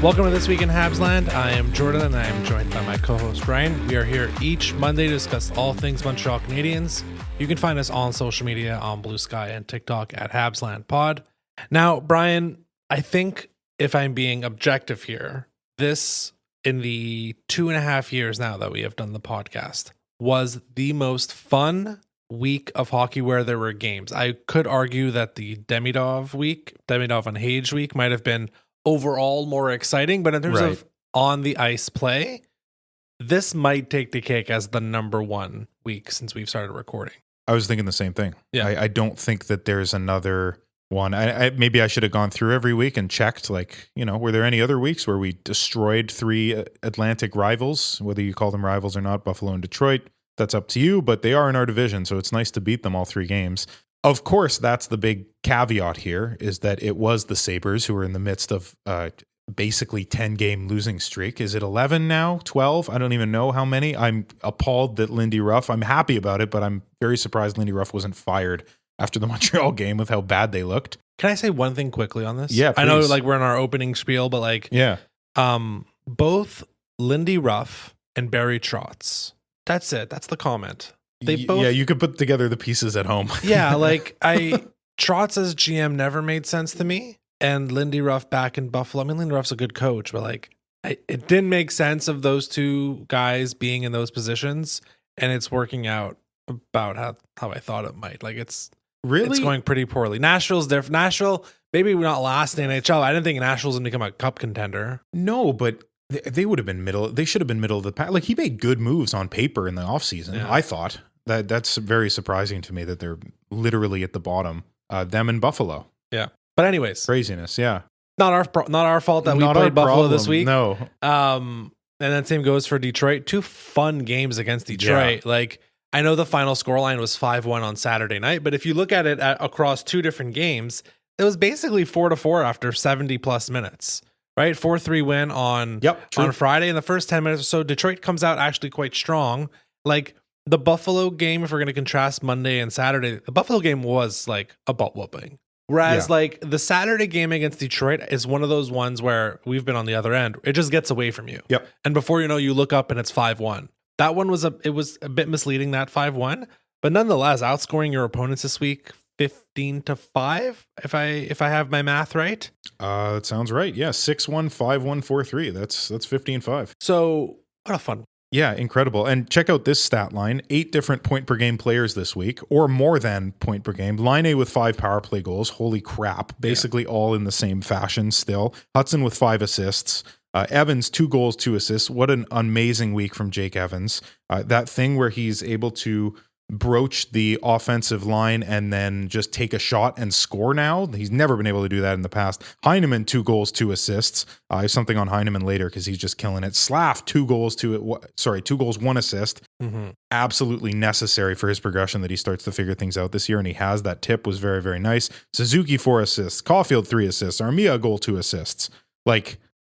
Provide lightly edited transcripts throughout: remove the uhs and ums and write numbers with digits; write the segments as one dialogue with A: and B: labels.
A: Welcome to This Week in Habsland. I am Jordan and I am joined by my co-host Ryan. We are here each Monday to discuss all things Montreal Canadiens. You can find us on social media on Blue Sky and TikTok at HabslandPod. Now, Brian, I think if I'm being objective here, this in the 2.5 years now that we have done the podcast was the most fun week of hockey where there were games. I could argue that the Demidov and Hage week might have been overall more exciting, but in terms of on the ice play, this might take the cake as the number one week since we've started recording.
B: I was thinking the same thing.
A: Yeah.
B: I don't think that there's another one. Maybe I should have gone through every week and checked, were there any other weeks where we destroyed three Atlantic rivals, whether you call them rivals or not, Buffalo and Detroit? That's up to you, but they are in our division, so it's nice to beat them all three games. Of course, that's the big caveat here, is that it was the Sabres who were in the midst of basically 10-game losing streak. Is it 11 now? 12? I don't even know how many. I'm appalled that Lindy Ruff, I'm happy about it, but I'm very surprised Lindy Ruff wasn't fired after the Montreal game with how bad they looked.
A: Can I say one thing quickly on this?
B: Yeah, please.
A: I know we're in our opening spiel, but both Lindy Ruff and Barry Trotz. That's it. That's the comment. They both.
B: Yeah, you could put together the pieces at home.
A: Yeah, Trotz as GM never made sense to me, and Lindy Ruff back in Buffalo. I mean, Lindy Ruff's a good coach, but it didn't make sense of those two guys being in those positions, and it's working out about how I thought it might. It's going pretty poorly. Nashville's different. Nashville, maybe not last in the NHL. I didn't think Nashville's gonna become a cup contender.
B: No, but they would have been middle. They should have been middle of the pack. He made good moves on paper in the offseason. Yeah. I thought that's very surprising to me that they're literally at the bottom. Them in Buffalo.
A: Yeah. But anyways,
B: craziness. Yeah.
A: Not our fault that we played Buffalo this week.
B: No.
A: And then same goes for Detroit. Two fun games against Detroit. Yeah. I know the final scoreline was 5-1 on Saturday night, but if you look at it across two different games, it was basically 4-4 after 70 plus minutes. Right, 4-3 win on Friday. In the first 10 minutes or so, Detroit comes out actually quite strong. The Buffalo game, if we're going to contrast Monday and Saturday, the Buffalo game was a butt whooping. Whereas the Saturday game against Detroit is one of those ones where we've been on the other end. It just gets away from you. Yep. And before you know, you look up and it's 5-1. That one was a bit misleading, that 5-1, but nonetheless, outscoring your opponents this week 15-5, if I have my math right.
B: That sounds right. Yeah, 6-1, 5-1, 4-3. That's 15-5.
A: So what a fun.
B: Yeah, incredible. And check out this stat line: 8 different point per game players this week, or more than point per game. Laine with 5 power play goals. Holy crap! Basically all in the same fashion. Still, Hudson with 5 assists. Evans 2 goals, 2 assists. What an amazing week from Jake Evans. That thing where he's able to broach the offensive line and then just take a shot and score now. He's never been able to do that in the past. Heineman 2 goals, 2 assists. I have something on Heineman later because he's just killing it. Slav 2 goals, 1 assist. Mm-hmm. Absolutely necessary for his progression that he starts to figure things out this year, and he has. That tip was very, very nice. Suzuki 4 assists. Caulfield 3 assists. Armia a goal, 2 assists.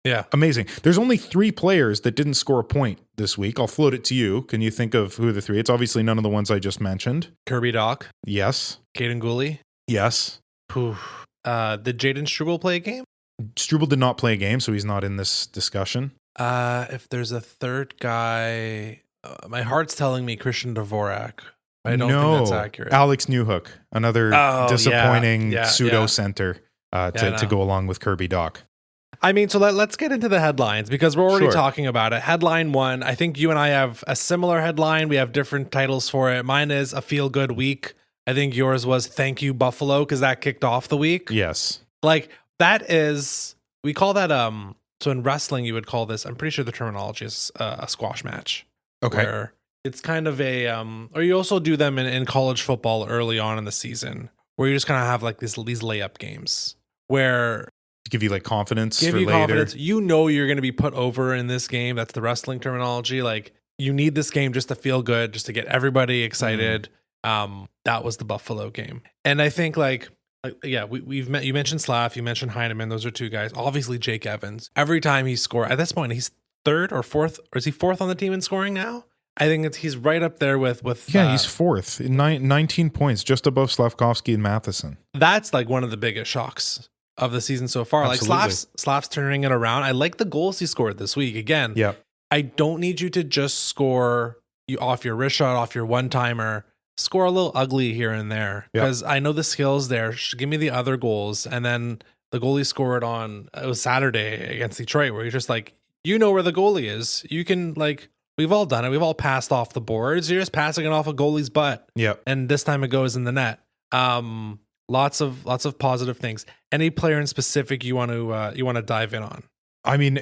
B: Yeah. Amazing. There's only 3 players that didn't score a point this week. I'll float it to you. Can you think of who the 3? It's obviously none of the ones I just mentioned.
A: Kirby Doc.
B: Yes.
A: Caden Gooley.
B: Yes.
A: Did Jaden Struble play a game?
B: Struble did not play a game, so he's not in this discussion.
A: If there's a third guy, my heart's telling me Christian Dvorak. I don't think that's accurate.
B: Alex Newhook, another disappointing pseudo center to go along with Kirby Doc.
A: I mean, so let's get into the headlines because we're already talking about it. Headline 1, I think you and I have a similar headline. We have different titles for it. Mine is a feel-good week. I think yours was Thank You Buffalo because that kicked off the week.
B: Yes.
A: That is, we call that, so in wrestling you would call this, I'm pretty sure the terminology is a squash match. Okay. Where it's kind of a, or you also do them in college football early on in the season where you just kind of have these layup games where
B: give you confidence
A: give
B: for
A: you
B: later.
A: Confidence. You know you're going to be put over in this game. That's the wrestling terminology. You need this game just to feel good, just to get everybody excited. That was the Buffalo game. And I think you mentioned Slav, you mentioned Heineman. Those are 2 guys. Obviously Jake Evans. Every time he scored, at this point he's 3rd or 4th, or is he 4th on the team in scoring now? I think he's right up there with
B: he's 4th, 19 points, just above Slavkovsky and Matheson.
A: That's one of the biggest shocks of the season so far.
B: Absolutely.
A: Like Slav's turning it around. I like the goals he scored this week. Again,
B: Yeah.
A: I don't need you to just score you off your wrist shot, off your one-timer. Score a little ugly here and there because I know the skills there. Give me the other goals. And then the goalie scored it was Saturday against Detroit, where you're just like, you know where the goalie is. You can, like, we've all done it. We've all passed off the boards. You're just passing it off a goalie's butt.
B: Yeah.
A: And this time it goes in the net. Lots of positive things. Any player in specific you want to dive in on?
B: I mean,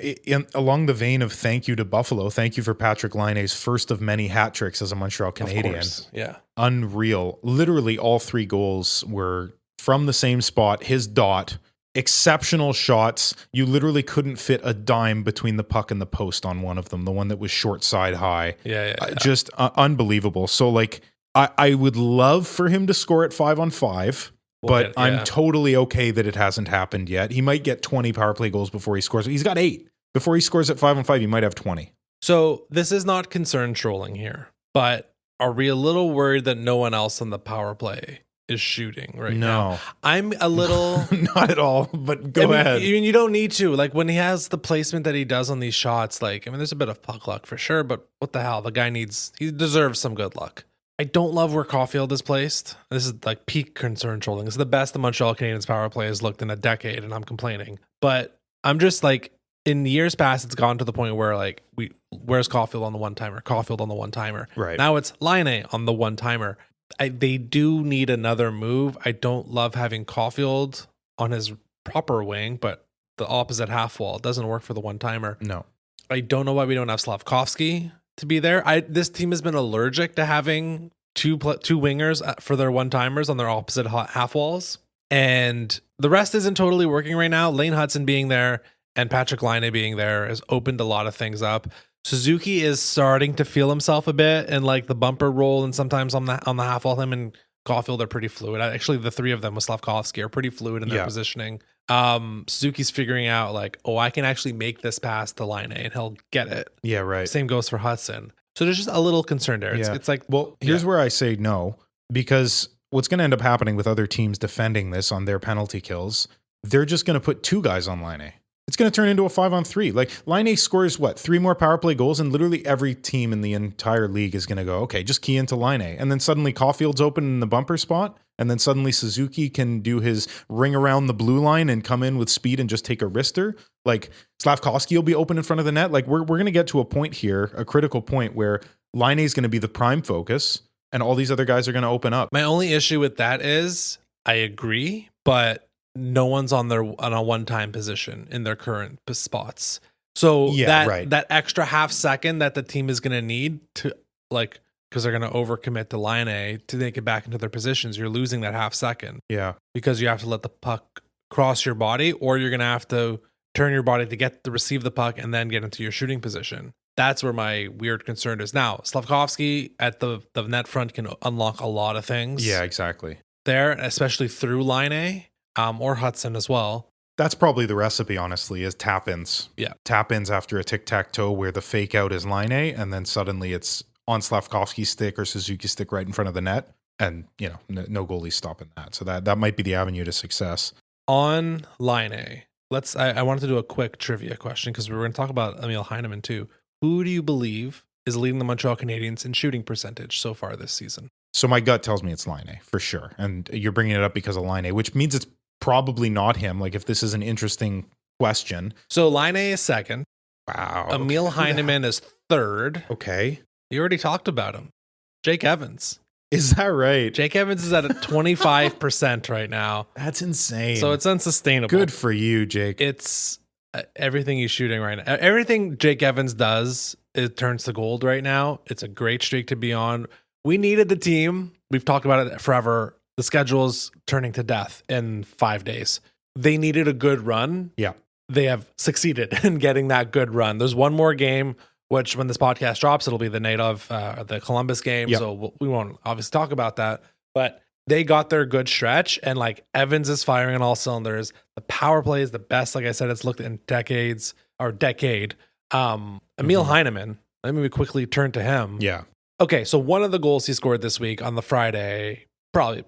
B: along the vein of thank you to Buffalo, thank you for Patrik Laine's first of many hat tricks as a Montreal Canadian.
A: Of course. Yeah.
B: Unreal. Literally all 3 goals were from the same spot, his dot. Exceptional shots. You literally couldn't fit a dime between the puck and the post on one of them, the one that was short side high.
A: Yeah.
B: Just unbelievable. So, like, I would love for him to score at 5-on-5. But I'm totally okay that it hasn't happened yet. He might get 20 power play goals before he scores. He's got 8. Before he scores at 5-on-5, he might have 20.
A: So this is not concern trolling here, but are we a little worried that no one else on the power play is shooting right now?
B: No.
A: I'm a little...
B: Not at all, but go ahead.
A: I mean, you don't need to. Like, when he has the placement that he does on these shots, like, I mean, there's a bit of puck luck for sure, but what the hell? The guy he deserves some good luck. I don't love where Caulfield is placed. This is like peak concern trolling. This is the best the Montreal Canadiens power play has looked in a decade, and I'm complaining. But I'm just like, in years past, it's gone to the point where, like, where's Caulfield on the one-timer? Caulfield on the one-timer.
B: Right.
A: Now it's Laine on the one-timer. They do need another move. I don't love having Caulfield on his proper wing, but the opposite half wall doesn't work for the one-timer.
B: No.
A: I don't know why we don't have Slavkovsky to be there. This team has been allergic to having two wingers for their one-timers on their opposite half walls, and the rest isn't totally working right now. Lane Hudson being there and Patrik Laine being there has opened a lot of things up. Suzuki is starting to feel himself a bit in, like, the bumper role, and sometimes on the half wall, him and Caulfield are pretty fluid. Actually, the 3 of them with Slavkovsky are pretty fluid in their positioning. Suzuki's figuring out, like, I can actually make this pass to Laine and he'll get it.
B: Yeah, right.
A: Same goes for Hudson. So there's just a little concern there. It's like,
B: well, here's where I say no, because what's going to end up happening with other teams defending this on their penalty kills, they're just going to put 2 guys on Laine. It's going to turn into a 5-on-3. Like, Laine scores 3 more power play goals, and literally every team in the entire league is going to go, okay, just key into Laine. And then suddenly Caulfield's open in the bumper spot, and then suddenly Suzuki can do his ring around the blue line and come in with speed and just take a wrister. Like, Slavkovsky will be open in front of the net. Like, we're going to get to a point here, a critical point, where Laine is going to be the prime focus, and all these other guys are going to open up.
A: My only issue with that is, I agree, but no one's on a one-time position in their current spots. So that extra half second that the team is going to need to, like, because they're going to overcommit to Laine to make it back into their positions, you're losing that half second.
B: Yeah.
A: Because you have to let the puck cross your body, or you're going to have to turn your body to receive the puck and then get into your shooting position. That's where my weird concern is. Now, Slavkovsky at the net front can unlock a lot of things.
B: Yeah, exactly.
A: There, especially through Laine. Or Hudson as well.
B: That's probably the recipe, honestly, is tap-ins.
A: Yeah.
B: Tap-ins after a tic-tac-toe where the fake out is Laine, and then suddenly it's on Slavkovsky's stick or Suzuki's stick right in front of the net. And, no goalie's stopping that. So that might be the avenue to success.
A: On Laine, I wanted to do a quick trivia question because we were going to talk about Emil Heineman too. Who do you believe is leading the Montreal Canadiens in shooting percentage so far this season?
B: So my gut tells me it's Laine, for sure. And you're bringing it up because of Laine, which means it's probably not him. Like, if this is an interesting question.
A: So Laine is second.
B: Wow.
A: Emil Heineman is third.
B: Okay.
A: You already talked about him. Jake Evans.
B: Is that right?
A: Jake Evans is at 25% right now.
B: That's insane.
A: So it's unsustainable.
B: Good for you, Jake.
A: It's everything he's shooting right now. Everything Jake Evans does, it turns to gold right now. It's a great streak to be on. We needed the team. We've talked about it forever. The schedule's turning to death in 5 days. They needed a good run.
B: Yeah.
A: They have succeeded in getting that good run. There's one more game, which when this podcast drops, it'll be the night of the Columbus game. Yep. So we won't obviously talk about that. But they got their good stretch, and, like, Evans is firing on all cylinders. The power play is the best, like I said, it's looked in decade. Emil Heineman, let me quickly turn to him.
B: Yeah.
A: Okay, so one of the goals he scored this week on the Friday, goalie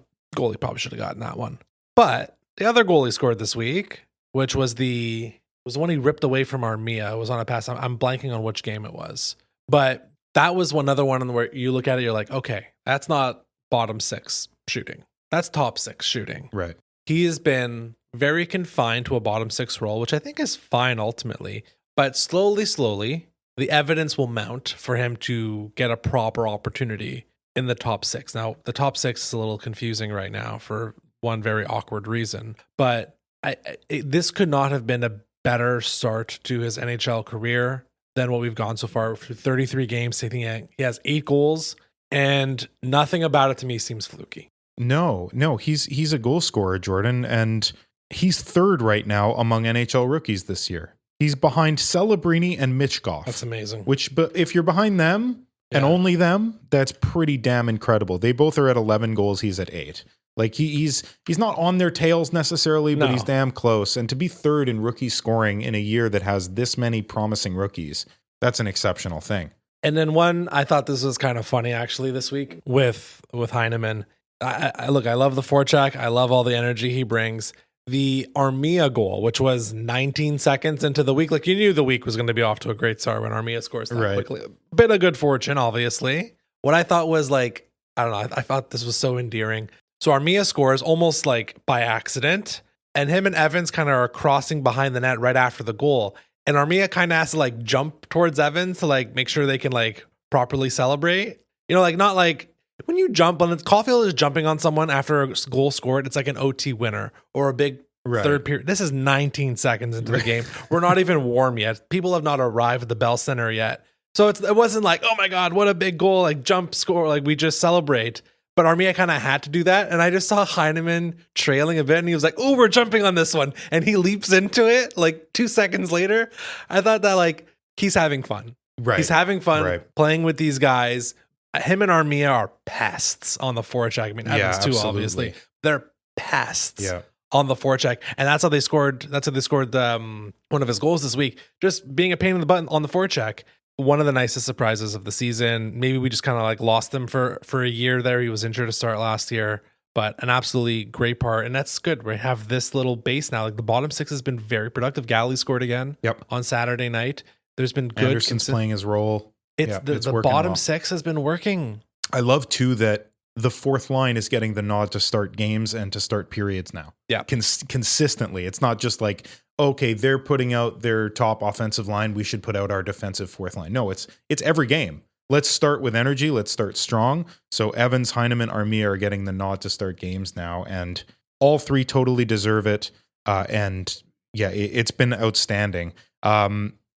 A: probably should have gotten that one. But The other goal he scored this week, which was the one he ripped away from Armia. It was on a pass. I'm blanking on which game it was. But that was another one where you look at it, you're like, okay, that's not bottom 6 shooting. That's top 6 shooting.
B: Right.
A: He has been very confined to a bottom 6 role, which I think is fine ultimately. But slowly, the evidence will mount for him to get a proper opportunity in the top 6. Now, the top 6 is a little confusing right now for one very awkward reason. But this could not have been a better start to his NHL career than what we've gone so far. For 33 games, I think he has 8 goals, and nothing about it to me seems fluky.
B: No, he's a goal scorer, Jordan, and he's 3rd right now among NHL rookies this year. He's behind Celebrini and Michkov.
A: That's amazing.
B: But if you're behind them and only them, that's pretty damn incredible. They both are at 11 goals. He's at 8. Like he's not on their tails necessarily, but he's damn close. And to be 3rd in rookie scoring in a year that has this many promising rookies, that's an exceptional thing.
A: And then I thought this was kind of funny actually this week with Heineman. I love the forecheck. I love all the energy he brings. The Armia goal, which was 19 seconds into the week, like you knew the week was going to be off to a great start when Armia scores that quickly. A bit of good fortune, obviously. What I thought was like, I don't know, I thought this was so endearing. So Armia scores almost like by accident, and him and Evans kind of are crossing behind the net right after the goal. And Armia kind of has to like jump towards Evans to like make sure they can like properly celebrate. You know, like not like when you jump on it, Caulfield is jumping on someone after a goal scored, it's like an OT winner or a big third period. This is 19 seconds into the game. We're not even warm yet. People have not arrived at the Bell Center yet. So it wasn't like, oh my God, what a big goal, like jump score, like we just celebrate. But Armia kind of had to do that. And I just saw Heineman trailing a bit and he was like, oh, we're jumping on this one. And he leaps into it like 2 seconds later. I thought that like he's having fun.
B: Right.
A: He's having fun playing with these guys. Him and Armia are pests on the forecheck. I mean, Evans too, obviously. They're pests on the forecheck. And that's how they scored. That's how they scored one of his goals this week. Just being a pain in the butt on the forecheck. One of the nicest surprises of the season. Maybe we just kind of like lost him for a year there. He was injured to start last year, but an absolutely great part. And that's good. We have this little base now. Like the bottom 6 has been very productive. Galley scored again on Saturday night. There's been good.
B: Anderson's playing his role.
A: It's the bottom 6 has been working.
B: I love too that the 4th line is getting the nod to start games and to start periods now. Yeah. Consistently. It's not just like, okay, they're putting out their top offensive line, we should put out our defensive 4th line. No, it's every game. Let's start with energy. Let's start strong. So Evans, Heineman, Armia are getting the nod to start games now, and all 3 totally deserve it. And yeah, it's been outstanding.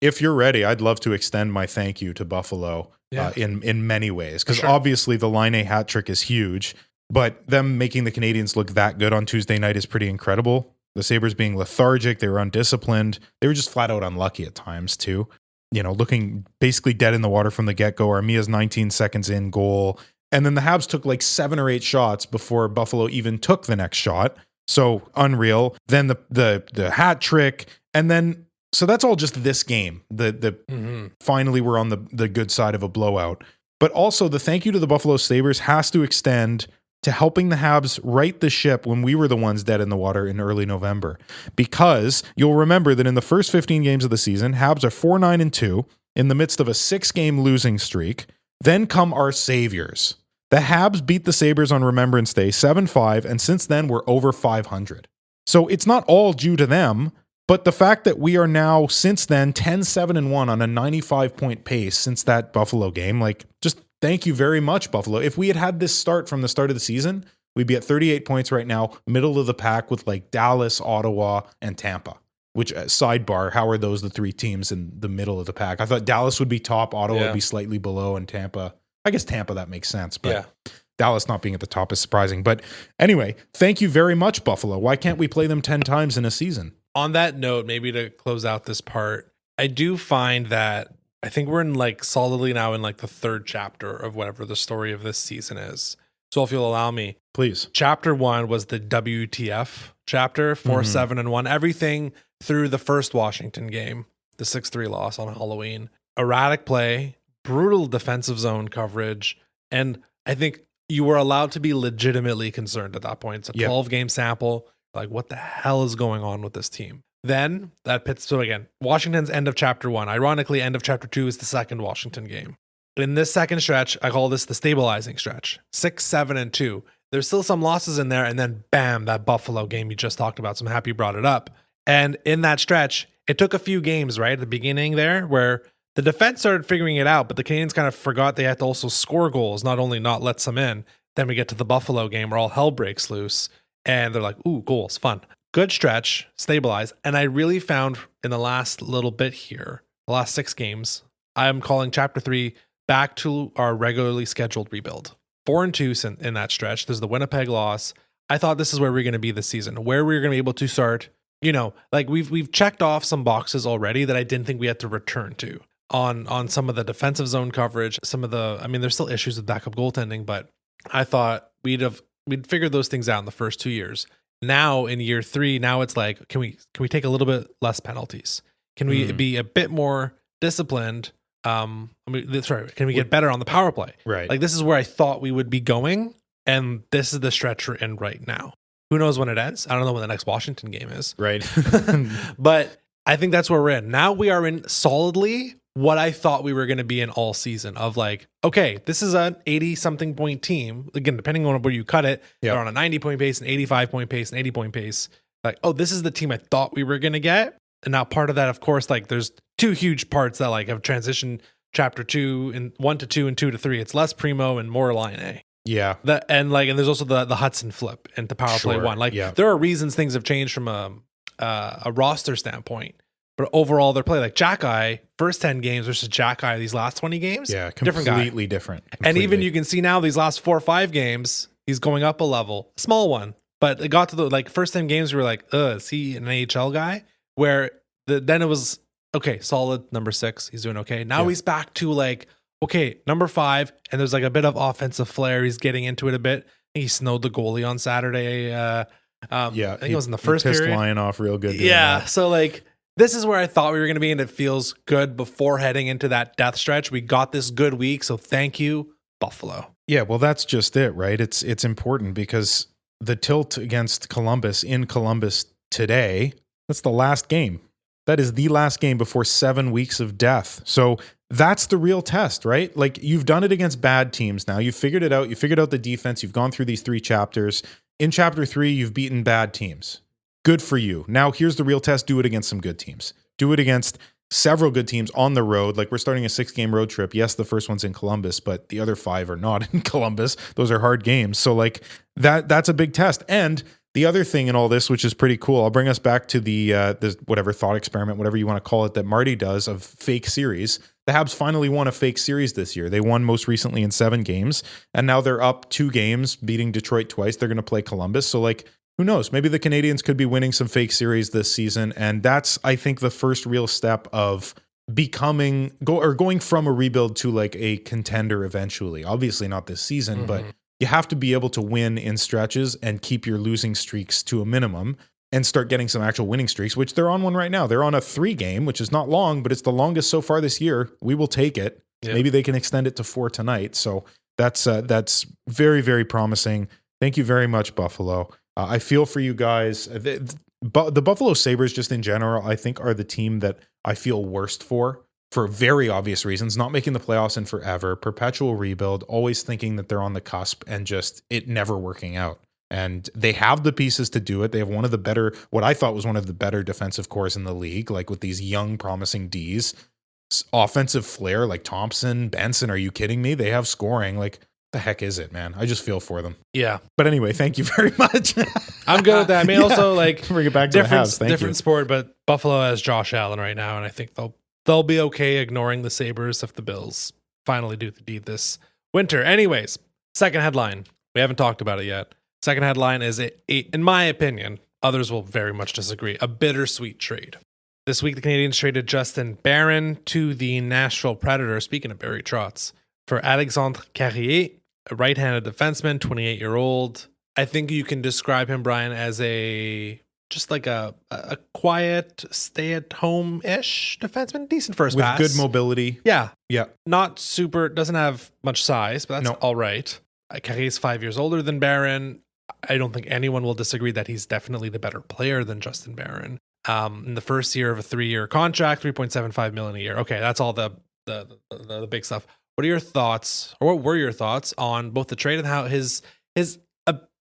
B: If you're ready, I'd love to extend my thank you to Buffalo in many ways, because obviously the Laine hat trick is huge, but them making the Canadians look that good on Tuesday night is pretty incredible. The Sabres being lethargic, they were undisciplined. They were just flat out unlucky at times too. You know, looking basically dead in the water from the get-go. Armia's 19 seconds in goal. And then the Habs took like 7 or 8 shots before Buffalo even took the next shot. So unreal. Then the hat trick. And then, so that's all just this game. Finally we're on the good side of a blowout. But also the thank you to the Buffalo Sabres has to extend to helping the Habs right the ship when we were the ones dead in the water in early November. Because you'll remember that in the first 15 games of the season, Habs are 4-9-2 in the midst of a 6-game losing streak. Then come our saviors. The Habs beat the Sabres on Remembrance Day 7-5, and since then we're over 500. So it's not all due to them, but the fact that we are now, since then, 10-7-1 on a 95-point pace since that Buffalo game, like, just thank you very much, Buffalo. If we had this start from the start of the season, we'd be at 38 points right now, middle of the pack with like Dallas, Ottawa, and Tampa. Which, sidebar, how are those the 3 teams in the middle of the pack? I thought Dallas would be top, Ottawa would be slightly below, and Tampa, I guess Tampa, that makes sense, but Dallas not being at the top is surprising. But anyway, thank you very much, Buffalo. Why can't we play them 10 times in a season?
A: On that note, maybe to close out this part, I do find that I think we're in like solidly now in like the 3rd chapter of whatever the story of this season is. So if you'll allow me,
B: please.
A: Chapter 1 was the WTF chapter, 4-7-1, everything through the first Washington game, the 6-3 loss on Halloween, erratic play, brutal defensive zone coverage. And I think you were allowed to be legitimately concerned at that point. It's a 12-game sample. Like, what the hell is going on with this team? Then that pits. So again, Washington's end of chapter 1. Ironically, end of chapter 2 is the second Washington game. In this second stretch, I call this the stabilizing stretch. 6, 7, and 2. There's still some losses in there, and then bam, that Buffalo game you just talked about. So I'm happy you brought it up. And in that stretch, it took a few games, right, at the beginning there, where the defense started figuring it out, but the Canadians kind of forgot they had to also score goals, not only not let some in. Then we get to the Buffalo game where all hell breaks loose, and they're like, ooh, goals, fun. Good stretch, stabilize. And I really found in the last little bit here, the last 6 games, I'm calling chapter 3 back to our regularly scheduled rebuild. 4-2 in that stretch. There's the Winnipeg loss. I thought this is where we're going to be this season, where we're going to be able to start, like we've checked off some boxes already that I didn't think we had to return to on some of the defensive zone coverage. There's still issues with backup goaltending, but I thought we'd figured those things out in the first 2 years. Now in year 3, now it's like, can we take a little bit less penalties? Can we be a bit more disciplined? Can we get better on the power play?
B: Right.
A: Like, this is where I thought we would be going, and this is the stretch we're in right now. Who knows when it ends? I don't know when the next Washington game is.
B: Right.
A: But I think that's where we're in. Now we are in solidly what I thought we were going to be in all season of like, okay, this is an 80-something point team. Again, depending on where you cut it, they're on a 90-point pace, an 85-point pace, an 80-point pace. Like, oh, this is the team I thought we were going to get. And now part of that, of course, like there's 2 huge parts that like have transitioned chapter 2 and 1 to 2 and 2 to 3. It's less Primo and more Laine.
B: Yeah.
A: And there's also the Hudson flip into power play 1. Like there are reasons things have changed from a roster standpoint. But overall, their play, like Jack-Eye, first 10 games versus Jack-Eye these last 20 games.
B: Yeah,
A: completely
B: different.
A: And even you can see now these last 4 or 5 games, he's going up a level. Small one. But it got to the like first 10 games, we were like, is he an AHL guy? Where then it was, okay, solid number 6. He's doing okay. Now he's back to like, okay, number 5. And there's like a bit of offensive flair. He's getting into it a bit. He snowed the goalie on Saturday. I think it was in the first period.
B: Pissed Lion off real good.
A: Yeah. So like, this is where I thought we were going to be, and it feels good before heading into that death stretch. We got this good week, so thank you, Buffalo.
B: Yeah, well, that's just it, right? It's important because the tilt against Columbus in Columbus today, that's the last game. That is the last game before 7 weeks of death. So that's the real test, right? Like, you've done it against bad teams now. You've figured it out. You figured out the defense. You've gone through these 3 chapters. In chapter 3, you've beaten bad teams. Good for you. Now here's the real test. Do it against some good teams. Do it against several good teams on the road. Like, we're starting a 6-game road trip. Yes, the first one's in Columbus, but the other 5 are not in Columbus. Those are hard games. So like that's a big test. And the other thing in all this, which is pretty cool, I'll bring us back to the whatever thought experiment, whatever you want to call it, that Marty does of fake series. The Habs finally won a fake series this year. They won most recently in 7 games, and now they're up 2 games, beating Detroit twice. They're going to play Columbus. So like, who knows? Maybe the Canadians could be winning some fake series this season. And that's, I think, the first real step of going from a rebuild to like a contender eventually. Obviously not this season, but you have to be able to win in stretches and keep your losing streaks to a minimum and start getting some actual winning streaks, which they're on one right now. They're on a 3 game, which is not long, but it's the longest so far this year. We will take it. Yep. Maybe they can extend it to 4 tonight. So that's very, very promising. Thank you very much, Buffalo. I feel for you guys. The Buffalo Sabres, just in general, I think are the team that I feel worst for very obvious reasons. Not making the playoffs in forever, perpetual rebuild, always thinking that they're on the cusp and just it never working out. And they have the pieces to do it. They have one of the better, what I thought was one of the better defensive cores in the league, like with these young, promising Ds. Offensive flair like Thompson, Benson, are you kidding me? They have scoring. Like, the heck is it, man? I just feel for them.
A: Yeah.
B: But anyway, thank you very much.
A: I'm good with that. I mean, also like
B: bring it back to the Habs.
A: Different sport, but Buffalo has Josh Allen right now, and I think they'll be okay ignoring the Sabres if the Bills finally do the deed this winter. Anyways, second headline. We haven't talked about it yet. Second headline is in my opinion, others will very much disagree, a bittersweet trade. This week, the Canadians traded Justin Barron to the Nashville Predators, speaking of Barry Trotz, for Alexandre Carrier, a right-handed defenseman, 28-year-old. I think you can describe him, Brian, as just like a quiet, stay-at-home-ish defenseman. Decent first pass.
B: With good mobility.
A: Yeah.
B: Yeah.
A: Not super, doesn't have much size, but that's all right. Carrier's 5 years older than Barron. I don't think anyone will disagree that he's definitely the better player than Justin Barron. In the first year of a 3-year contract, $3.75 million a year. Okay, that's all the big stuff. What are your thoughts, or what were your thoughts on both the trade and how his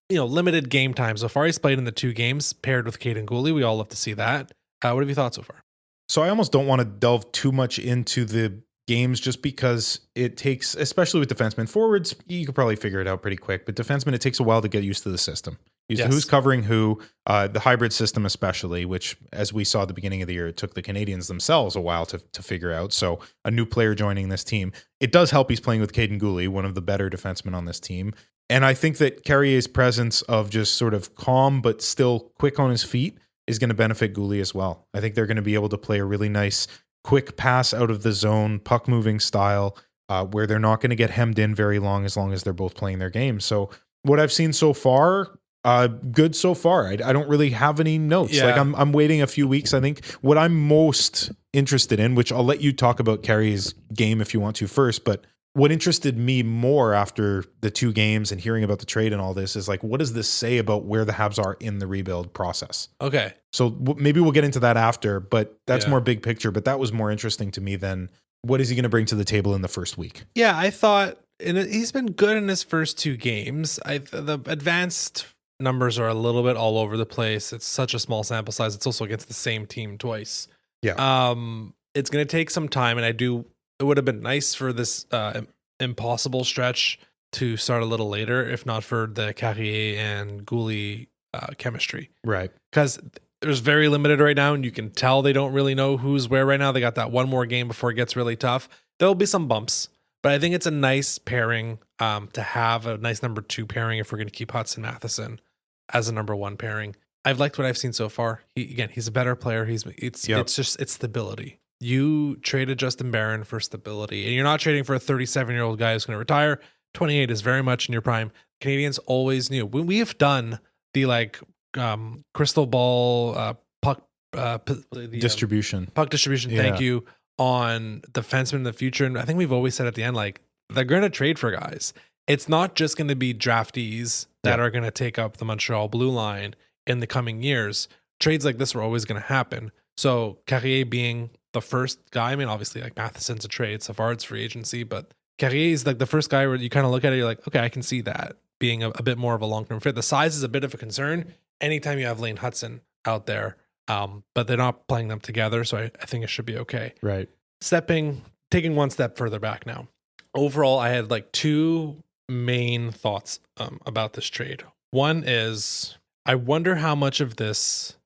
A: limited game time so far? He's played in the 2 games paired with Caden Gooley. We all love to see that. What have you thought so far?
B: So I almost don't want to delve too much into the games just because it takes, especially with defensemen. Forwards, you could probably figure it out pretty quick, but defensemen, it takes a while to get used to the system. Used to who's covering who, the hybrid system especially, which, as we saw at the beginning of the year, it took the Canadians themselves a while to figure out. So a new player joining this team, it does help he's playing with Caden Gooley, one of the better defensemen on this team. And I think that Carrier's presence of just sort of calm but still quick on his feet is going to benefit Gooley as well. I think they're going to be able to play a really nice quick pass out of the zone, puck moving style, where they're not going to get hemmed in very long as they're both playing their game. So what I've seen so far, good so far. I don't really have any notes.
A: Yeah.
B: Like I'm waiting a few weeks. I think what I'm most interested in, which I'll let you talk about Carrier's game if you want to first, but what interested me more after the 2 games and hearing about the trade and all this is like, what does this say about where the Habs are in the rebuild process?
A: Okay.
B: So maybe we'll get into that after, but that's more big picture. But that was more interesting to me than what is he going to bring to the table in the first week?
A: Yeah, I thought, and he's been good in his first 2 games. The advanced numbers are a little bit all over the place. It's such a small sample size. It's also against the same team twice.
B: Yeah.
A: It's going to take some time, and it would have been nice for this impossible stretch to start a little later, if not for the Carrier and Gooley chemistry.
B: Right.
A: Because there's very limited right now, and you can tell they don't really know who's where right now. They got that one more game before it gets really tough. There'll be some bumps, but I think it's a nice pairing to have, a nice number 2 pairing if we're going to keep Hudson Matheson as a number 1 pairing. I've liked what I've seen so far. He's a better player. It's stability. You traded Justin Barron for stability, and you're not trading for a 37-year-old guy who's going to retire. 28 is very much in your prime. Canadians always knew. When we have done the crystal ball puck
B: distribution.
A: Puck distribution, thank you, on defensemen in the future, and I think we've always said at the end, like, they're going to trade for guys. It's not just going to be draftees that are going to take up the Montreal blue line in the coming years. Trades like this are always going to happen. So Carrier being the first guy, I mean, obviously, like, Matheson's a trade, Savard's free agency, but Carrier is like the first guy where you kind of look at it, you're like, okay, I can see that being a bit more of a long-term fit. The size is a bit of a concern anytime you have Lane Hudson out there, but they're not playing them together, so I think it should be okay.
B: Right.
A: Taking one step further back now. Overall, I had like 2 main thoughts about this trade. One is, I wonder how much of this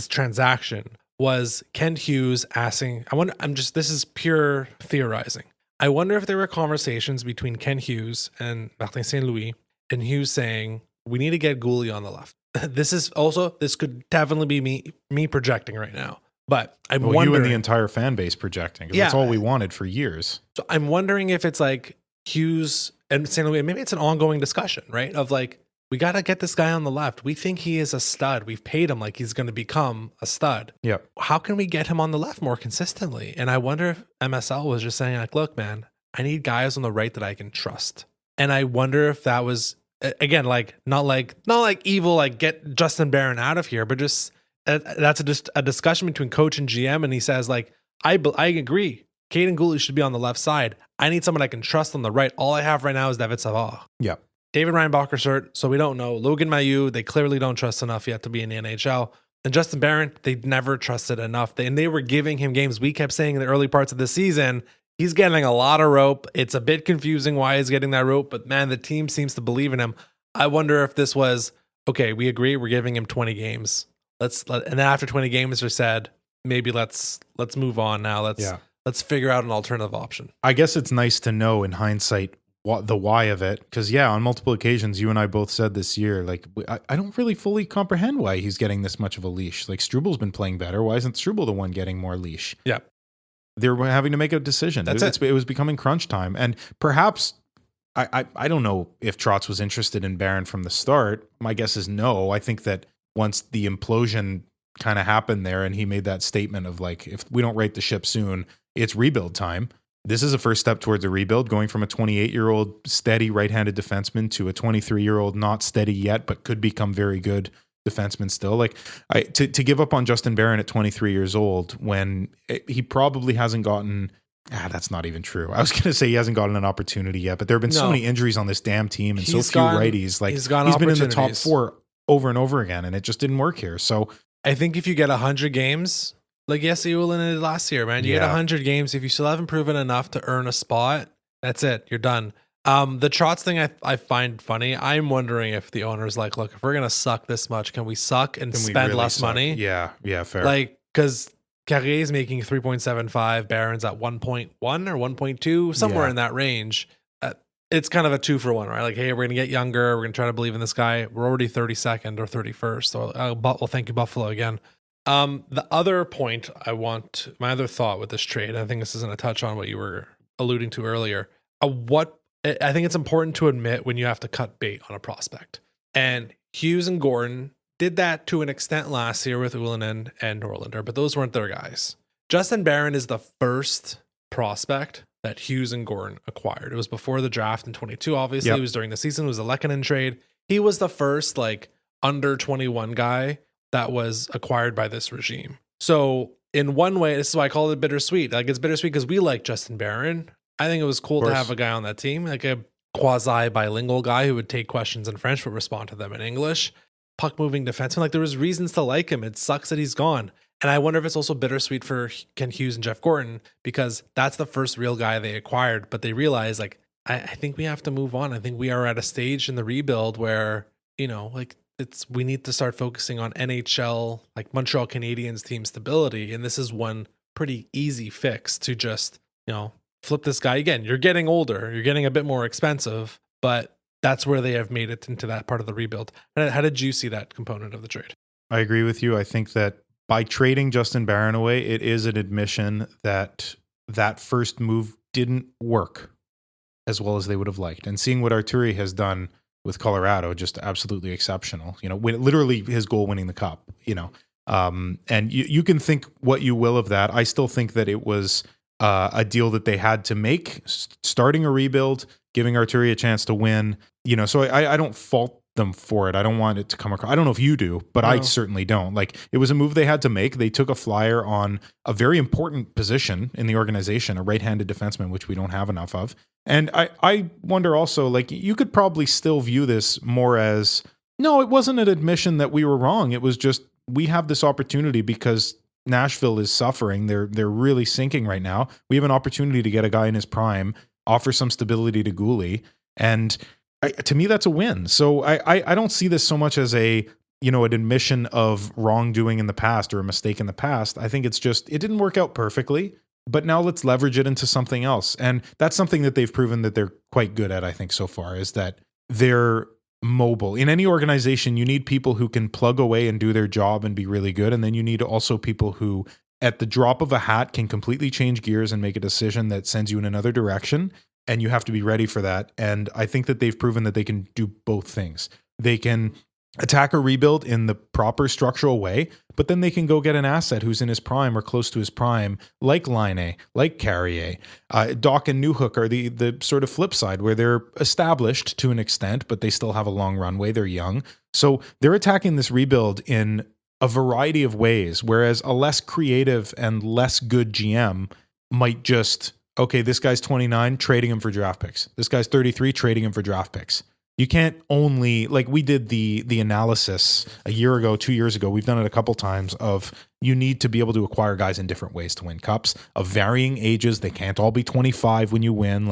A: transaction was Kent Hughes asking, this is pure theorizing. I wonder if there were conversations between Kent Hughes and Martin St. Louis, and Hughes saying, we need to get Gooley on the left. This could definitely be me projecting right now. But I'm wondering,
B: you and the entire fan base projecting, because that's all we wanted for years.
A: So I'm wondering if it's like Hughes and St. Louis, maybe it's an ongoing discussion, right? Of like, we got to get this guy on the left. We think he is a stud. We've paid him like he's going to become a stud.
B: Yeah.
A: How can we get him on the left more consistently? And I wonder if MSL was just saying, like, look, man, I need guys on the right that I can trust. And I wonder if that was, again, like, not like evil, like, get Justin Barron out of here, but just that's just a discussion between coach and GM. And he says, like, I agree. Caden Gooley should be on the left side. I need someone I can trust on the right. All I have right now is David Savard.
B: Yeah.
A: David Reinbacher's hurt, so we don't know. Logan Mailloux, they clearly don't trust enough yet to be in the NHL. And Justin Barron, they never trusted enough. They were giving him games. We kept saying in the early parts of the season, he's getting a lot of rope. It's a bit confusing why he's getting that rope, but man, the team seems to believe in him. I wonder if this was, okay, we agree, we're giving him 20 games. And then after 20 games, they said, maybe let's move on now. Let's figure out an alternative option.
B: I guess it's nice to know in hindsight the why of it, because on multiple occasions you and I both said this year, like, I don't really fully comprehend why he's getting this much of a leash. Like, Strubal's been playing better. Why isn't Strubel the one getting more leash?
A: Yeah,
B: they're having to make a decision. It was becoming crunch time, and perhaps I don't know if Trotz was interested in Barron from the start. My guess is no. I think that once the implosion kind of happened there, and he made that statement of like, if we don't right the ship soon, it's rebuild time. This is a first step towards a rebuild, going from a 28-year-old steady right-handed defenseman to a 23-year-old not steady yet, but could become very good defenseman still. Like to give up on Justin Barron at 23 years old when he probably hasn't gotten. That's not even true. I was going to say he hasn't gotten an opportunity yet, but there have been so many injuries on this damn team and so few righties. Like he's been in the top 4 over and over again, and it just didn't work here. So
A: I think if you get 100 games, like Jesse Ullinen did last year, man, you get 100 games. If you still haven't proven enough to earn a spot, that's it. You're done. The Trotz thing I find funny. I'm wondering if the owner's like, look, if we're going to suck this much, can we suck and spend really less money?
B: Yeah, fair.
A: Like, because Carrier is making 3.75, Barron's at 1.1 or 1.2, somewhere in that range. It's kind of a 2-for-1, right? Like, hey, we're going to get younger. We're going to try to believe in this guy. We're already 32nd or 31st. So, well, thank you, Buffalo, again. The other point my other thought with this trade, I think this is going to touch on what you were alluding to earlier. I think it's important to admit when you have to cut bait on a prospect. And Hughes and Gordon did that to an extent last year with Ullinen and Norlinder, but those weren't their guys. Justin Barron is the first prospect that Hughes and Gordon acquired. It was before the draft in 22, obviously. It was during the season. It was a Lehkonen trade. He was the first under 21 guy that was acquired by this regime. So in one way, this is why I call it bittersweet. Like, it's bittersweet because we like Justin Barron. I think it was cool to have a guy on that team, like a quasi-bilingual guy who would take questions in French but respond to them in English. Puck-moving defenseman. Like, there was reasons to like him. It sucks that he's gone. And I wonder if it's also bittersweet for Ken Hughes and Jeff Gordon, because that's the first real guy they acquired. But they realized, like, I think we have to move on. I think we are at a stage in the rebuild where, we need to start focusing on NHL, like Montreal Canadiens team stability. And this is one pretty easy fix to just, flip this guy again. You're getting older. You're getting a bit more expensive, but that's where they have made it into that part of the rebuild. How did you see that component of the trade?
B: I agree with you. I think that by trading Justin Barron away, it is an admission that that first move didn't work as well as they would have liked. And seeing what Arturi has done with Colorado, just absolutely exceptional. Literally his goal winning the cup, and you can think what you will of that. I still think that it was a deal that they had to make, starting a rebuild, giving Arturi a chance to win. So I don't fault them for it. I don't want it to come across. I don't know if you do, but no. I certainly don't. Like, it was a move they had to make. They took a flyer on a very important position in the organization, a right-handed defenseman, which we don't have enough of. And I wonder also, like, you could probably still view this more as, no, it wasn't an admission that we were wrong. It was just, we have this opportunity because Nashville is suffering. They're really sinking right now. We have an opportunity to get a guy in his prime, offer some stability to Gouli, and to me, that's a win. So I don't see this so much as an admission of wrongdoing in the past or a mistake in the past. I think it's just, it didn't work out perfectly, but now let's leverage it into something else. And that's something that they've proven that they're quite good at, I think, so far, is that they're mobile. In any organization, you need people who can plug away and do their job and be really good. And then you need also people who, at the drop of a hat, can completely change gears and make a decision that sends you in another direction. And you have to be ready for that. And I think that they've proven that they can do both things. They can attack a rebuild in the proper structural way, but then they can go get an asset who's in his prime or close to his prime, like Laine, like Carrier. Doc and Newhook are the sort of flip side, where they're established to an extent, but they still have a long runway. They're young. So they're attacking this rebuild in a variety of ways, whereas a less creative and less good GM might just, okay, this guy's 29, trading him for draft picks. This guy's 33, trading him for draft picks. You can't only, like we did the analysis a year ago, 2 years ago, we've done it a couple times, of you need to be able to acquire guys in different ways to win cups of varying ages. They can't all be 25 when you win.